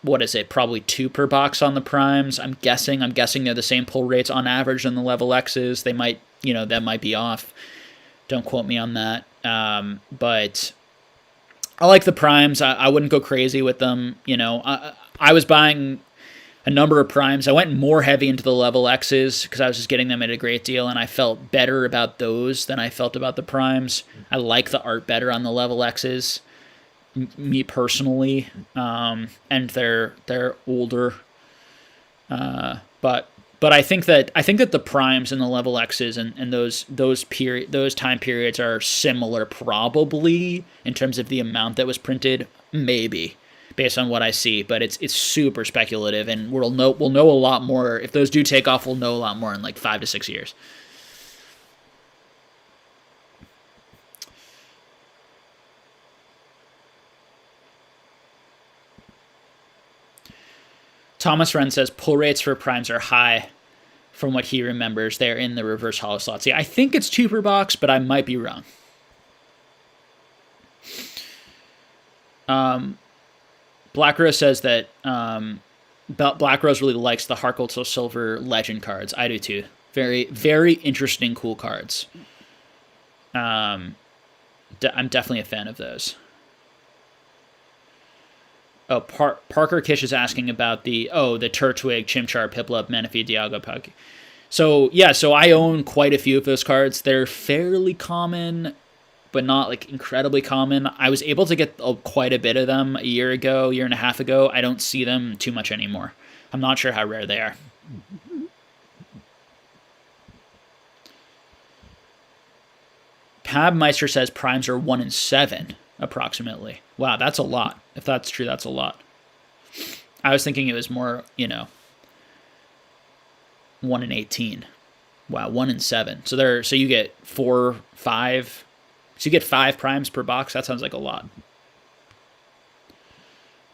what is it? Probably 2 per box on the primes. I'm guessing they're the same pull rates on average on the level X's. They might, that might be off. Don't quote me on that. But I like the primes. I wouldn't go crazy with them. I was buying a number of primes. I went more heavy into the level X's because I was just getting them at a great deal, and I felt better about those than I felt about the primes. I like the art better on the level X's. me personally, and they're older. But I think that the primes and the level X's and those time periods are similar, probably in terms of the amount that was printed, maybe based on what I see. But it's super speculative, and we'll know a lot more if those do take off. We'll know a lot more in like 5 to 6 years. Thomas Wren says pull rates for primes are high. From what he remembers, they're in the reverse hollow slots. Yeah, I think it's 2 per box, but I might be wrong. Black Rose says that Black Rose really likes the Harkle Silver Legend cards. I do too. Very, very interesting, cool cards. I'm definitely a fan of those. Oh, Parker Kish is asking about the Turtwig, Chimchar, Piplup, Manaphy, Dialga, Puck. So, yeah, I own quite a few of those cards. They're fairly common, but not, like, incredibly common. I was able to get quite a bit of them a year and a half ago. I don't see them too much anymore. I'm not sure how rare they are. Pabmeister says primes are 1 in 7, approximately. Wow, that's a lot. If that's true, that's a lot. I was thinking it was more, 1 in 18. Wow, 1 in 7. So you get 4, 5. So you get 5 primes per box. That sounds like a lot.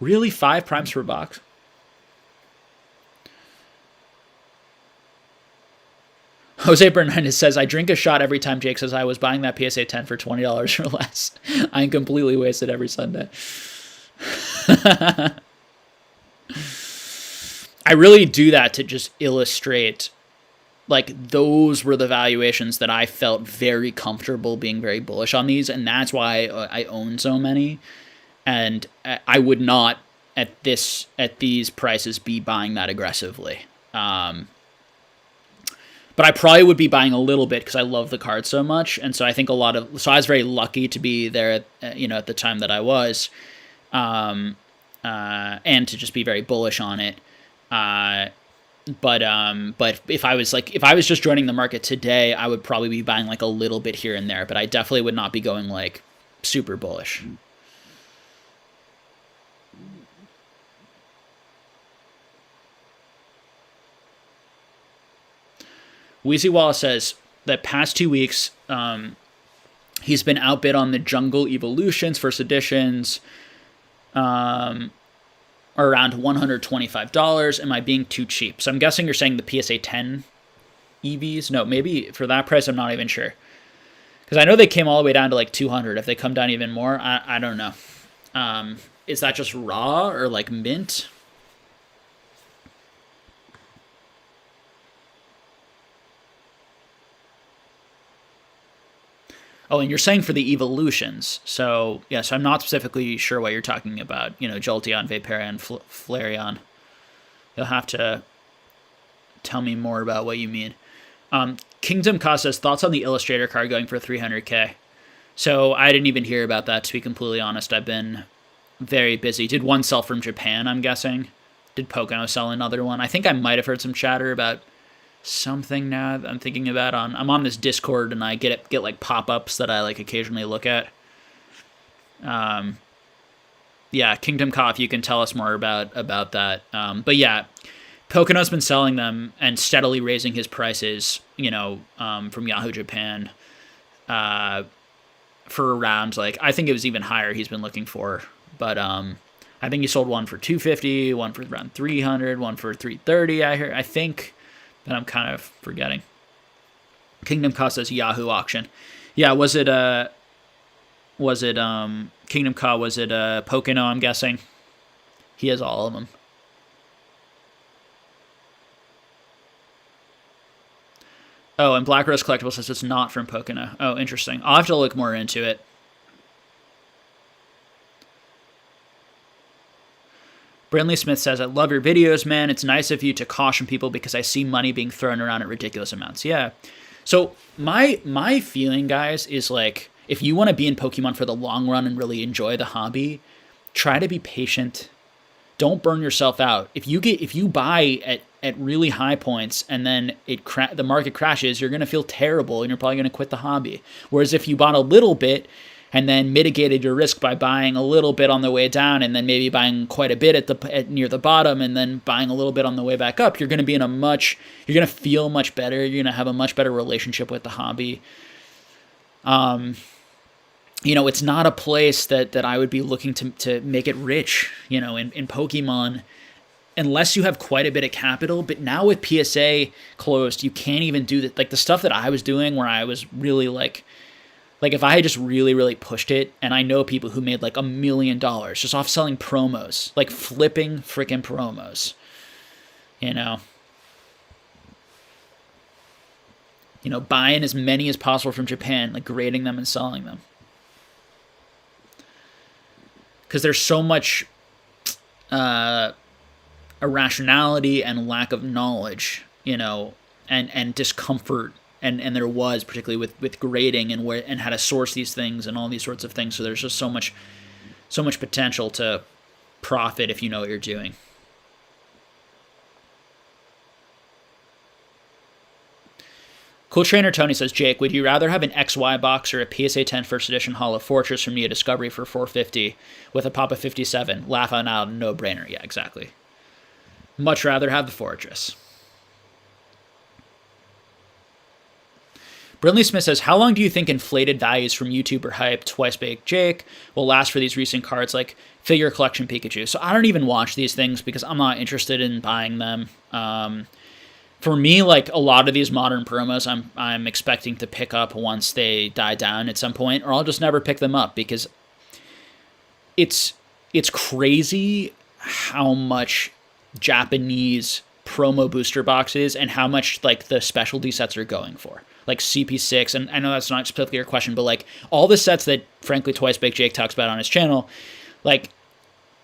Really, 5 primes per box? Jose Bernardez says, I drink a shot every time Jake says I was buying that PSA 10 for $20 or less. I am completely wasted every Sunday. I really do that to just illustrate, like, those were the valuations that I felt very comfortable being very bullish on these, and that's why I own so many. And I would not, at these prices, be buying that aggressively. But I probably would be buying a little bit because I love the card so much. And so I think so I was very lucky to be there, at the time that I was, and to just be very bullish on it. But if I was just joining the market today, I would probably be buying like a little bit here and there, but I definitely would not be going like super bullish. Wheezy Wallace says that past 2 weeks, he's been outbid on the Jungle Evolutions first editions, around $125. Am I being too cheap? So I'm guessing you're saying the PSA 10 EVs. No, maybe for that price, I'm not even sure. Because I know they came all the way down to like 200. If they come down even more, I don't know. Is that just raw or like mint? Oh, and you're saying for the evolutions. So, yes, I'm not specifically sure what you're talking about. Jolteon, Vaporeon, Flareon. You'll have to tell me more about what you mean. Kingdom Ka says, thoughts on the Illustrator card going for 300K? So, I didn't even hear about that, to be completely honest. I've been very busy. Did one sell from Japan, I'm guessing? Did Pocono sell another one? I think I might have heard some chatter about something now that I'm thinking about. I'm on this Discord and I get like pop-ups that I like occasionally look at. Yeah, Kingdom Ka, if you can tell us more about that. But yeah, Pocono's been selling them and steadily raising his prices, from Yahoo Japan, for around, like, I think it was even higher he's been looking for. But I think he sold one for $250, one for around $300, one for $330, I think. That I'm kind of forgetting. Kingdom Ka says Yahoo auction. Yeah, was it Kingdom Ka, was it Pocono, I'm guessing? He has all of them. Oh, and Black Rose Collectible says it's not from Pocono. Oh, interesting. I'll have to look more into it. Brindley Smith says, I love your videos, man. It's nice of you to caution people because I see money being thrown around at ridiculous amounts. Yeah. So my feeling, guys, is like, If you want to be in Pokemon for the long run and really enjoy the hobby, try to be patient. Don't burn yourself out. If you buy at really high points and then the market crashes, you're going to feel terrible and you're probably going to quit the hobby. Whereas if you bought a little bit and then mitigated your risk by buying a little bit on the way down and then maybe buying quite a bit at near the bottom and then buying a little bit on the way back up, you're going to be you're going to feel much better. You're going to have a much better relationship with the hobby. It's not a place that I would be looking to make it rich, in Pokemon, unless you have quite a bit of capital. But now with PSA closed, you can't even do that. Like the stuff that I was doing where I was really like if I had just really, really pushed it, and I know people who made like $1 million just off selling promos, like flipping freaking promos, buying as many as possible from Japan, like grading them and selling them. Because there's so much irrationality and lack of knowledge, and discomfort, and there was, particularly with grading and how to source these things and all these sorts of things. So there's just so much potential to profit if you know what you're doing. Cool Trainer Tony says, Jake, would you rather have an XY box or a PSA 10 First Edition Holo Fortress from Neo Discovery for $450 with a pop of 57? Laugh out loud, no brainer. Yeah, exactly. Much rather have the Fortress. Brinley Smith says, how long do you think inflated values from YouTuber hype Twice Baked Jake will last for these recent cards like Figure Collection Pikachu? So I don't even watch these things because I'm not interested in buying them. For me, like a lot of these modern promos, I'm expecting to pick up once they die down at some point, or I'll just never pick them up because it's crazy how much Japanese promo booster boxes and how much like the specialty sets are going for, like CP6. And I know that's not specifically your question, but like all the sets that frankly Twice Baked Jake talks about on his channel, like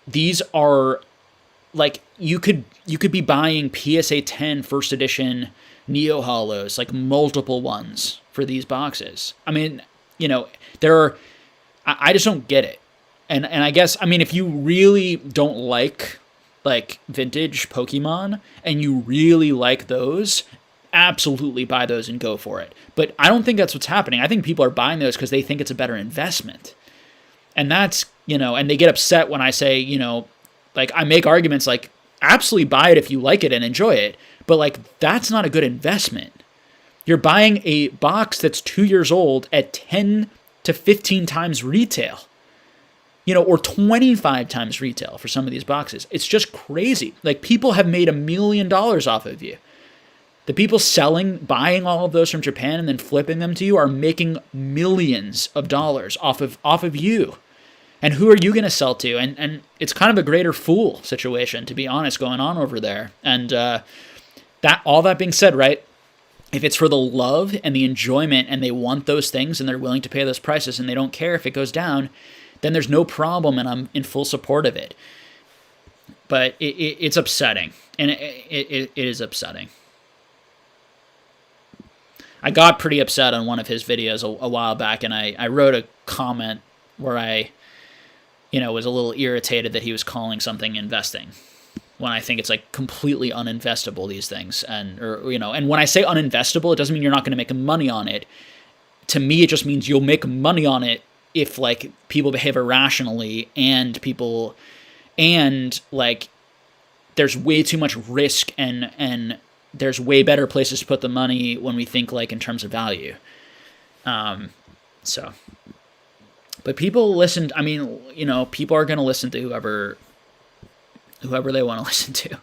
these are. Like you could be buying PSA 10 First Edition Neo Holos, like multiple ones for these boxes. I mean, I just don't get it. And I guess, I mean, if you really don't like vintage Pokemon and you really like those, absolutely buy those and go for it. But I don't think that's what's happening. I think people are buying those because they think it's a better investment. And that's, and they get upset when I say, like I make arguments like absolutely buy it if you like it and enjoy it, but like that's not a good investment. You're buying a box that's 2 years old at 10 to 15 times retail, or 25 times retail for some of these boxes. It's just crazy. Like people have made $1 million off of you. The people buying all of those from Japan and then flipping them to you are making millions of dollars off of you. And who are you going to sell to? And it's kind of a greater fool situation, to be honest, going on over there. And all that being said, right, if it's for the love and the enjoyment and they want those things and they're willing to pay those prices and they don't care if it goes down, then there's no problem and I'm in full support of it. But it's upsetting. And it is upsetting. I got pretty upset on one of his videos a while back, and I wrote a comment where I was a little irritated that he was calling something investing when I think it's like completely uninvestable, these things. And when I say uninvestable, it doesn't mean you're not going to make money on it. To me, it just means you'll make money on it if like people behave irrationally and like there's way too much risk and there's way better places to put the money when we think like in terms of value. But people listen. I mean, people are going to listen to whoever they want to listen to.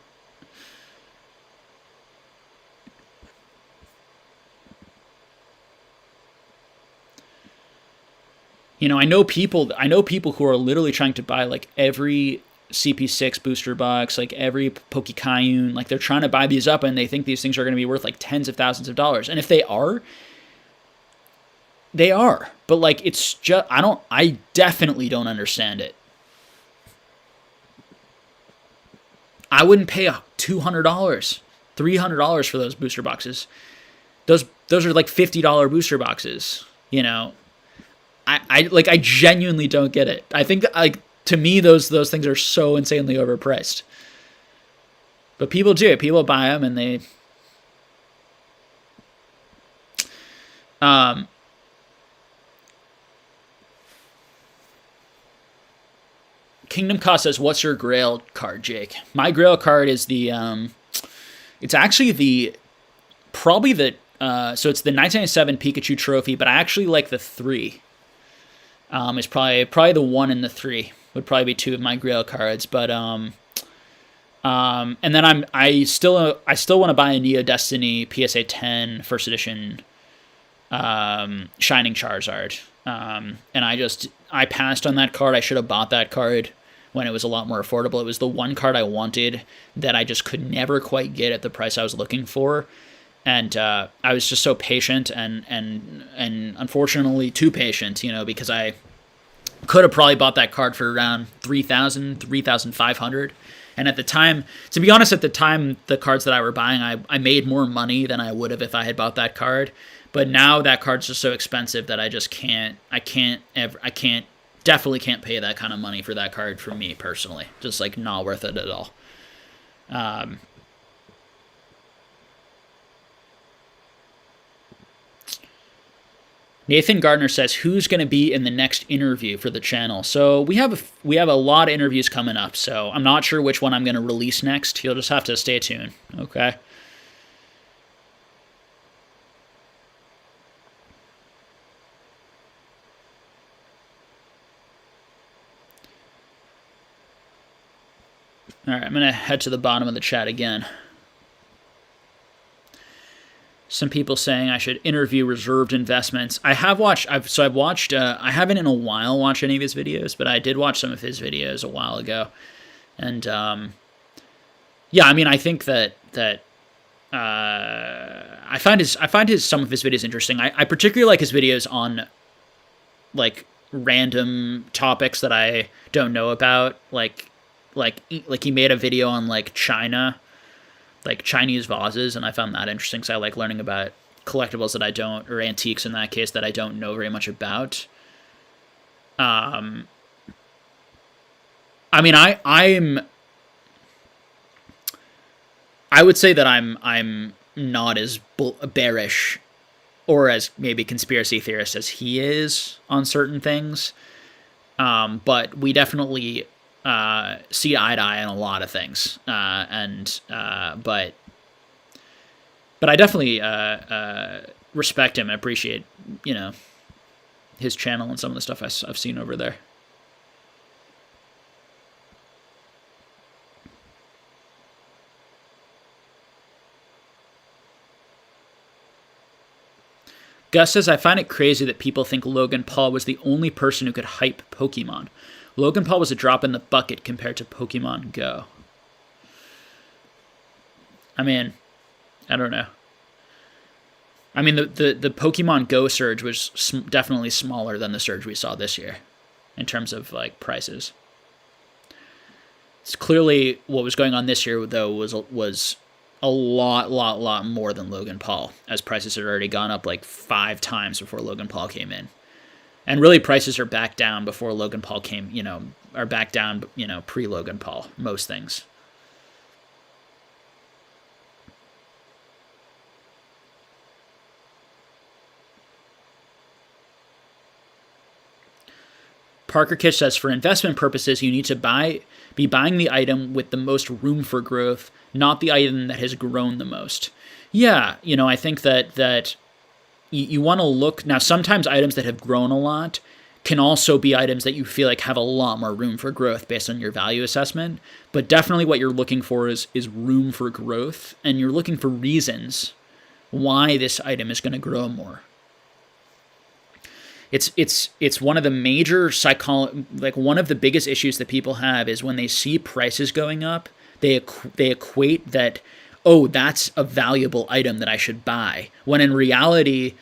I know people who are literally trying to buy like every CP6 booster box, like every Pokekayun, like they're trying to buy these up and they think these things are going to be worth like tens of thousands of dollars. And if they are, they are. But like, it's just, I definitely don't understand it. I wouldn't pay $200, $300 for those booster boxes. Those are like $50 booster boxes, I genuinely don't get it. I think that, like, to me, those things are so insanely overpriced. But people do. People buy them, and they. Um, Kingdom Cost says, "What's your Grail card, Jake?" My Grail card is the. It's actually probably the. So it's the 1997 Pikachu trophy, but I actually like the 3. It's probably the 1 and the 3 would probably be 2 of my Grail cards, but and then I still want to buy a Neo Destiny PSA 10 first edition Shining Charizard. And I passed on that card. I should have bought that card when it was a lot more affordable. It was the one card I wanted that I just could never quite get at the price I was looking for. And I was just so patient and unfortunately too patient, because I could have probably bought that card for around 3,000, 3,500. And at the time, to be honest, the cards that I were buying, I made more money than I would have if I had bought that card. But now that card's just so expensive that I just definitely can't pay that kind of money for that card for me personally. Just like not worth it at all. Nathan Gardner says, "Who's going to be in the next interview for the channel?" So we have a lot of interviews coming up. So I'm not sure which one I'm going to release next. You'll just have to stay tuned. Okay. All right, I'm going to head to the bottom of the chat again. Some people saying I should interview Reserved Investments. I haven't in a while watched any of his videos, but I did watch some of his videos a while ago. And yeah, I mean, I think that I find some of his videos interesting. I particularly like his videos on like random topics that I don't know about, like he made a video on like China, like Chinese vases, and I found that interesting because I like learning about collectibles that I don't, or antiques in that case, that I don't know very much about. I mean, I would say that I'm not as bearish or as maybe conspiracy theorist as he is on certain things, but we definitely see eye to eye on a lot of things, but I definitely respect him and appreciate his channel and some of the stuff I've seen over there. Gus says, "I find it crazy that people think Logan Paul was the only person who could hype Pokemon. Logan Paul was a drop in the bucket compared to Pokemon Go." I mean, I don't know. I mean, the Pokemon Go surge was definitely smaller than the surge we saw this year in terms of like prices. It's clearly what was going on this year, though, was a lot more than Logan Paul, as prices had already gone up like 5 times before Logan Paul came in. And really, prices are back down before Logan Paul came, are back down, pre-Logan Paul, most things. Parker Kitch says, "For investment purposes, you need to be buying the item with the most room for growth, not the item that has grown the most." Yeah, I think that you want to look. Now, sometimes items that have grown a lot can also be items that you feel like have a lot more room for growth based on your value assessment. But definitely what you're looking for is room for growth, and you're looking for reasons why this item is going to grow more. It's one of the major one of the biggest issues that people have is when they see prices going up, they equate that, oh, that's a valuable item that I should buy, when in reality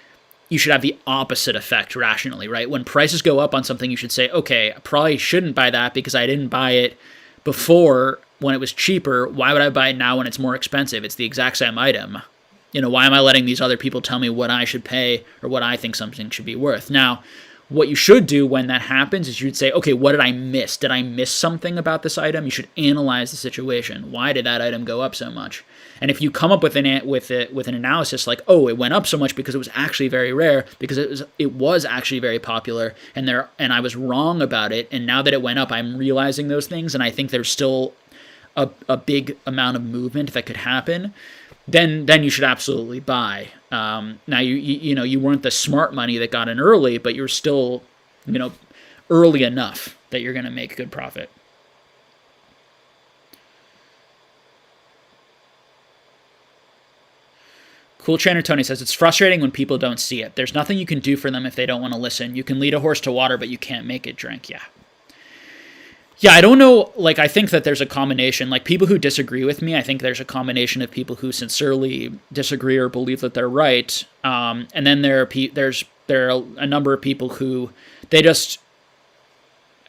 you should have the opposite effect rationally, right? When prices go up on something, you should say, okay, I probably shouldn't buy that because I didn't buy it before when it was cheaper. Why would I buy it now when it's more expensive? It's the exact same item. Why am I letting these other people tell me what I should pay or what I think something should be worth? Now, what you should do when that happens is you'd say, okay, what did I miss? Did I miss something about this item? You should analyze the situation. Why did that item go up so much? And if you come up with an analysis like, oh, it went up so much because it was actually very rare, because it was actually very popular, and I was wrong about it, and now that it went up, I'm realizing those things, and I think there's still a big amount of movement that could happen, then you should absolutely buy. Now you weren't the smart money that got in early, but you're still, early enough that you're going to make good profit. Cool Trainer Tony says, it's frustrating when people don't see it. There's nothing you can do for them if they don't want to listen. You can lead a horse to water, but you can't make it drink. Yeah, I don't know. Like, I think that there's a combination. Like, people who disagree with me, I think there's a combination of people who sincerely disagree or believe that they're right. And then there are a number of people who they just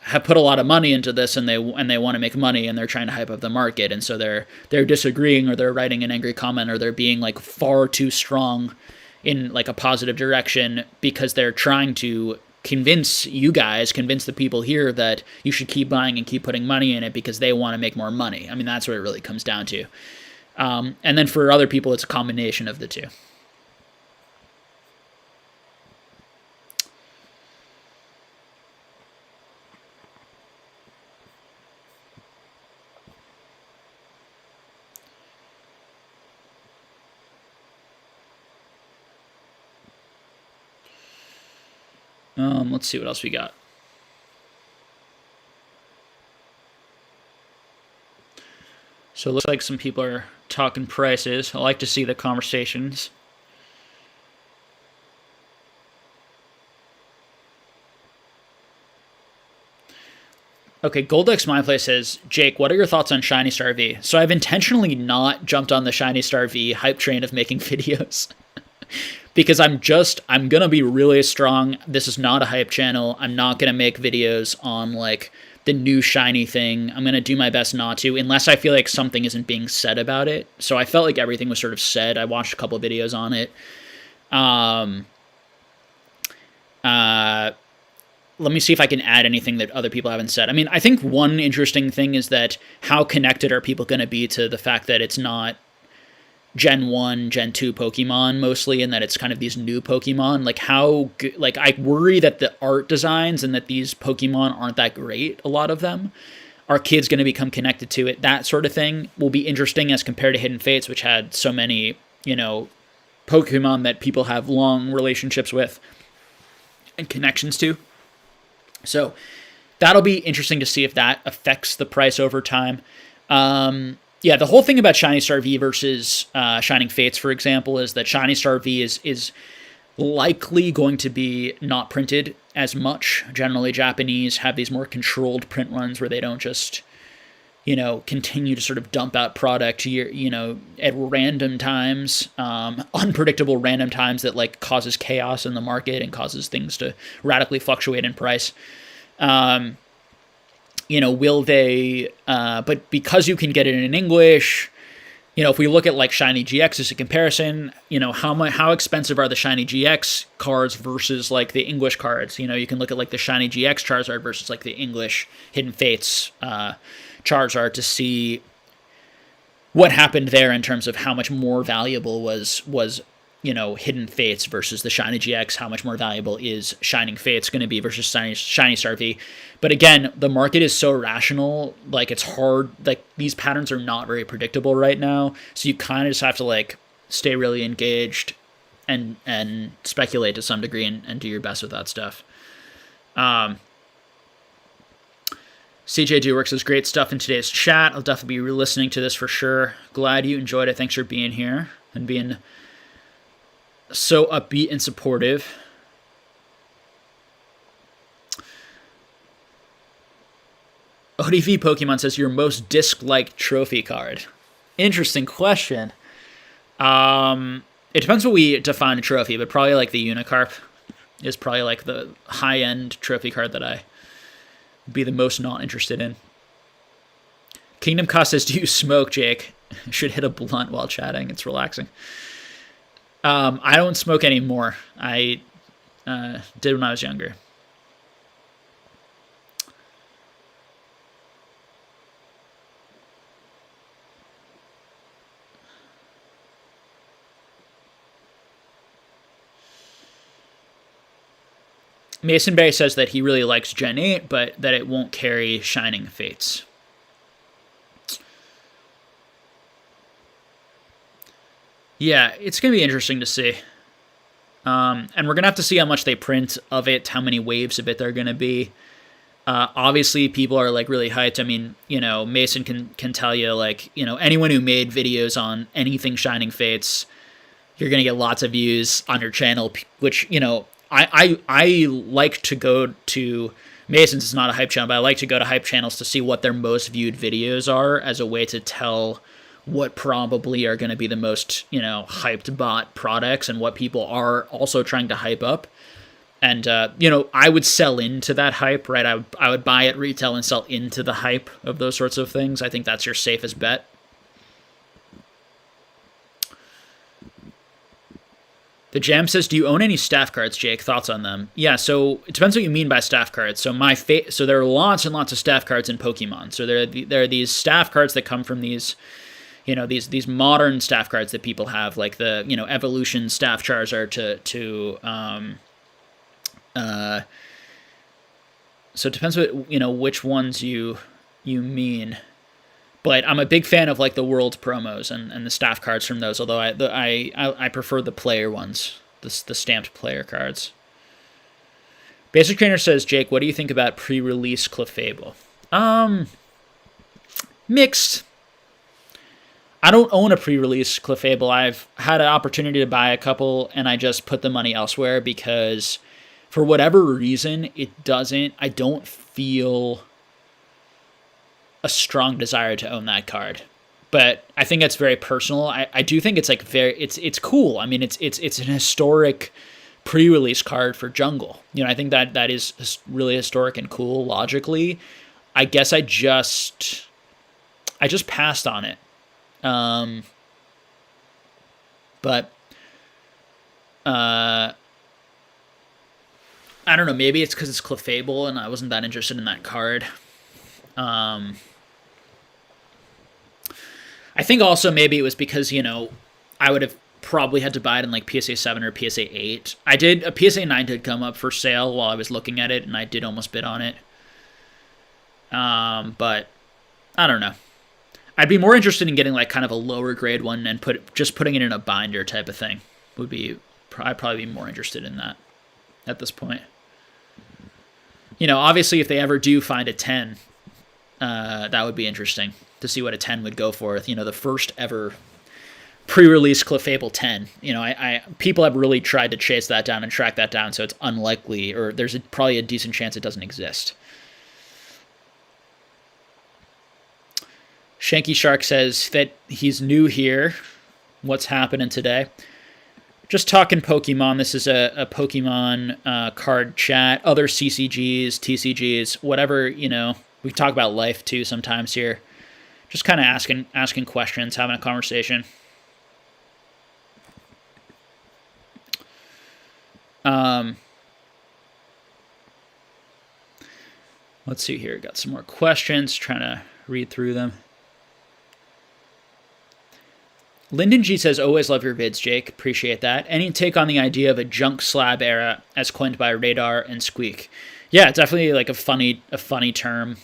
have put a lot of money into this, and they want to make money, and they're trying to hype up the market, and so they're disagreeing, or they're writing an angry comment, or they're being like far too strong in like a positive direction because they're trying to convince the people here that you should keep buying and keep putting money in it because they want to make more money. I mean, that's what it really comes down to. And then for other people, it's a combination of the two. Let's see what else we got. So it looks like some people are talking prices. I like to see the conversations. Okay, Goldex MyPlay says, Jake, what are your thoughts on Shiny Star V? So I've intentionally not jumped on the Shiny Star V hype train of making videos. Because I'm going to be really strong. This is not a hype channel. I'm not going to make videos on like the new shiny thing. I'm going to do my best not to, unless I feel like something isn't being said about it. So I felt like everything was sort of said. I watched a couple of videos on it. Let me see if I can add anything that other people haven't said. I mean, I think one interesting thing is that how connected are people going to be to the fact that it's not Gen 1, Gen 2 Pokemon mostly, and that it's kind of these new Pokemon. Like, how good, like, I worry that the art designs and that these Pokemon aren't that great, a lot of them. Are kids going to become connected to it? That sort of thing will be interesting as compared to Hidden Fates, which had so many, Pokemon that people have long relationships with and connections to. So that'll be interesting to see if that affects the price over time. Yeah, the whole thing about Shiny Star V versus Shining Fates, for example, is that Shiny Star V is likely going to be not printed as much. Generally, Japanese have these more controlled print runs where they don't just, continue to sort of dump out product, at random times, unpredictable random times that like causes chaos in the market and causes things to radically fluctuate in price. Will they, but because you can get it in English, if we look at like Shiny GX as a comparison, how expensive are the Shiny GX cards versus like the English cards? You can look at like the Shiny GX Charizard versus like the English Hidden Fates Charizard to see what happened there in terms of how much more valuable was Hidden Fates versus the Shiny GX, how much more valuable is Shining Fates going to be versus Shiny Star V. But again, the market is so rational, like it's hard, like these patterns are not very predictable right now, so you kind of just have to like stay really engaged and speculate to some degree and do your best with that stuff. CJ Dewar says, great stuff in today's chat. I'll definitely be listening to this for sure. Glad you enjoyed it. Thanks for being here and being so upbeat and supportive. ODV Pokemon says, your most disc-like trophy card. Interesting question. It depends what we define a trophy, but probably like the Unicarp is probably like the high-end trophy card that I would be the most not interested in. Kingdom Cost says, do you smoke, Jake? Should hit a blunt while chatting. It's relaxing. I don't smoke anymore. I did when I was younger. Masonberry says that he really likes Gen 8, but that it won't carry Shining Fates. Yeah, it's going to be interesting to see. And we're going to have to see how much they print of it, how many waves of it there are going to be. Obviously, people are like really hyped. I mean, Mason can tell you, like, anyone who made videos on anything Shining Fates, you're going to get lots of views on your channel, which, I like to go to Mason's. It's not a hype channel, but I like to go to hype channels to see what their most viewed videos are as a way to tell what probably are going to be the most, hyped bot products and what people are also trying to hype up. And, I would sell into that hype, right? I would buy at retail and sell into the hype of those sorts of things. I think that's your safest bet. The Jam says, do you own any staff cards, Jake? Thoughts on them? Yeah, so it depends what you mean by staff cards. So so there are lots and lots of staff cards in Pokemon. So there are these staff cards that come from these, these modern staff cards that people have, like the, Evolution Staff Charizard so it depends what, which ones you mean. But I'm a big fan of like the World promos and the staff cards from those. Although I prefer the player ones, the stamped player cards. Basic Trainer says, Jake, what do you think about pre-release Clefable? Mixed. I don't own a pre-release Clefable. I've had an opportunity to buy a couple, and I just put the money elsewhere because, for whatever reason, I don't feel a strong desire to own that card. But I think it's very personal. I do think it's like it's cool. I mean, it's an historic pre-release card for Jungle. I think that is really historic and cool logically. I guess I just passed on it. But I don't know, maybe it's because it's Clefable and I wasn't that interested in that card. I think also maybe it was because, I would have probably had to buy it in like PSA 7 or PSA 8. A PSA 9 did come up for sale while I was looking at it, and I did almost bid on it. But I don't know. I'd be more interested in getting like kind of a lower grade one and putting it in a binder type of thing. I'd probably be more interested in that at this point. Obviously if they ever do find a 10, that would be interesting to see what a 10 would go for. The first ever pre-release Clefable 10. People have really tried to chase that down and track that down, so it's unlikely, or there's probably a decent chance it doesn't exist. Shanky Shark says that he's new here. What's happening today? Just talking Pokemon. This is a Pokemon card chat. Other CCGs, TCGs, whatever, we talk about life too sometimes here. Just kind of asking questions, having a conversation. Let's see here. Got some more questions. Trying to read through them. Lyndon G says, always love your vids, Jake. Appreciate that. Any take on the idea of a junk slab era as coined by Radar and Squeak? Yeah, definitely like a funny term.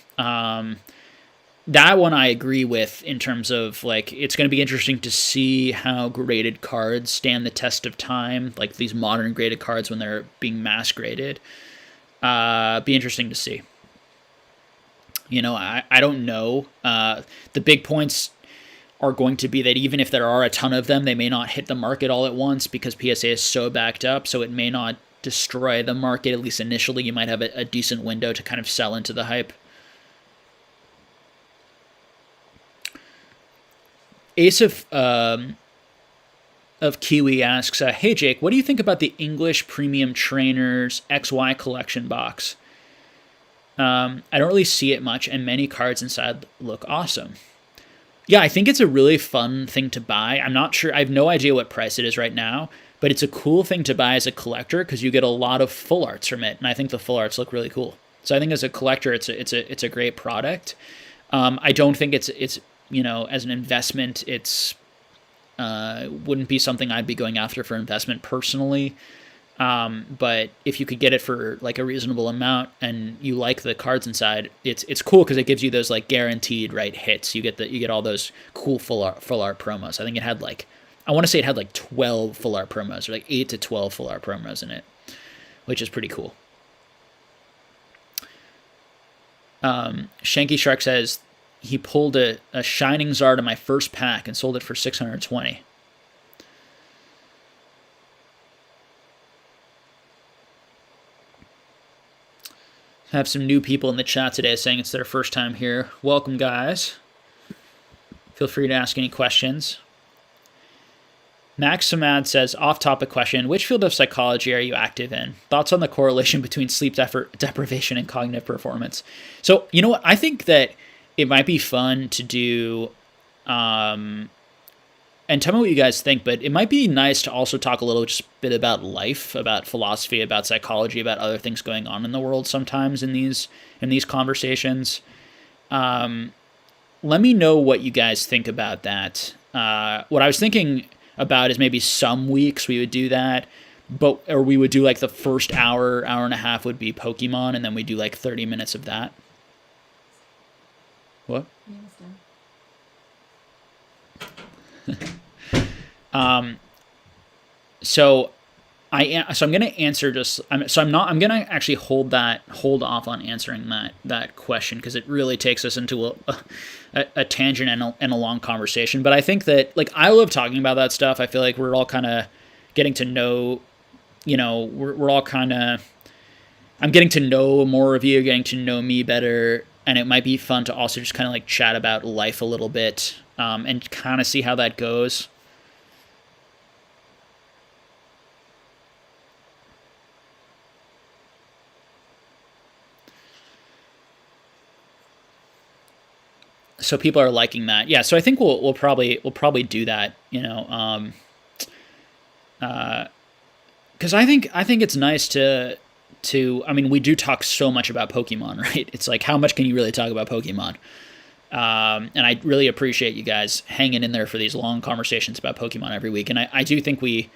That one I agree with in terms of like, it's going to be interesting to see how graded cards stand the test of time. Like these modern graded cards when they're being mass graded. Be interesting to see. I don't know. The big points are going to be that even if there are a ton of them, they may not hit the market all at once because PSA is so backed up, so it may not destroy the market, at least initially. You might have a decent window to kind of sell into the hype. Ace of Kiwi asks, hey Jake, what do you think about the English Premium Trainers XY collection box? I don't really see it much, and many cards inside look awesome. Yeah, I think it's a really fun thing to buy. I'm not sure. I have no idea what price it is right now, but it's a cool thing to buy as a collector because you get a lot of full arts from it, and I think the full arts look really cool. So I think as a collector, it's a great product. I don't think it's as an investment, it's wouldn't be something I'd be going after for investment personally. But if you could get it for like a reasonable amount and you like the cards inside, it's cool because it gives you those like guaranteed right hits. You get all those cool full art promos. I think it had like, I want to say it had like 12 full art promos, or like 8 to 12 full art promos in it, which is pretty cool. Shanky Shark says he pulled a Shining Zard in my first pack and sold it for 620. Have some new people in the chat today saying it's their first time here. Welcome, guys. Feel free to ask any questions. Max Samad says, off-topic question, which field of psychology are you active in? Thoughts on the correlation between sleep deprivation and cognitive performance? So, you know what? I think that it might be fun to do, and tell me what you guys think, but it might be nice to also talk a little just bit about life, about philosophy, about psychology, about other things going on in the world sometimes in these conversations. Let me know what you guys think about that. What I was thinking about is maybe some weeks we would do that, or we would do like the first hour and a half would be Pokemon, and then we do like 30 minutes of that. What? So I'm going to answer I'm going to actually hold off on answering that question because it really takes us into a tangent and a long conversation. But I think that like I love talking about that stuff. I feel like we're all kind of getting to know, we're all kind of, I'm getting to know more of you, getting to know me better. And it might be fun to also just kind of like chat about life a little bit, and kind of see how that goes. So people are liking that. Yeah, so I think we'll probably do that, because I think it's nice to I mean, we do talk so much about Pokemon, right? It's like, how much can you really talk about Pokemon? And I really appreciate you guys hanging in there for these long conversations about Pokemon every week. And I do think we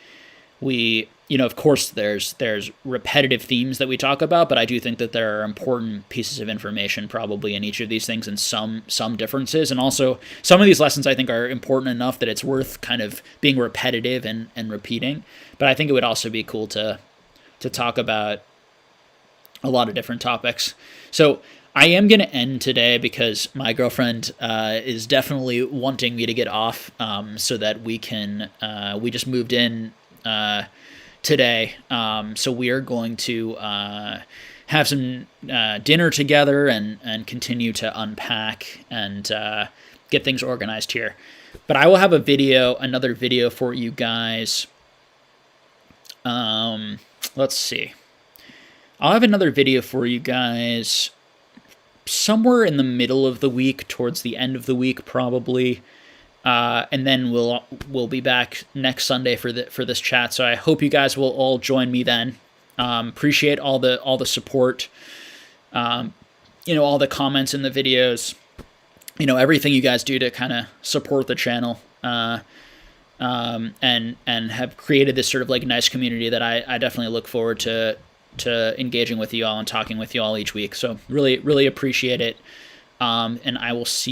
of course there's repetitive themes that we talk about, but I do think that there are important pieces of information probably in each of these things and some differences. And also some of these lessons I think are important enough that it's worth kind of being repetitive and repeating. But I think it would also be cool to talk about a lot of different topics. So I am going to end today because my girlfriend is definitely wanting me to get off, so that we can, we just moved in today. So we are going to have some dinner together and continue to unpack and get things organized here. But I will have another video for you guys. Let's see. I'll have another video for you guys somewhere in the middle of the week, towards the end of the week probably. And then we'll be back next Sunday for this chat. So I hope you guys will all join me then. Appreciate all the support. All the comments in the videos. Everything you guys do to kind of support the channel. And have created this sort of like nice community that I definitely look forward to engaging with you all and talking with you all each week. So really, really appreciate it. And I will see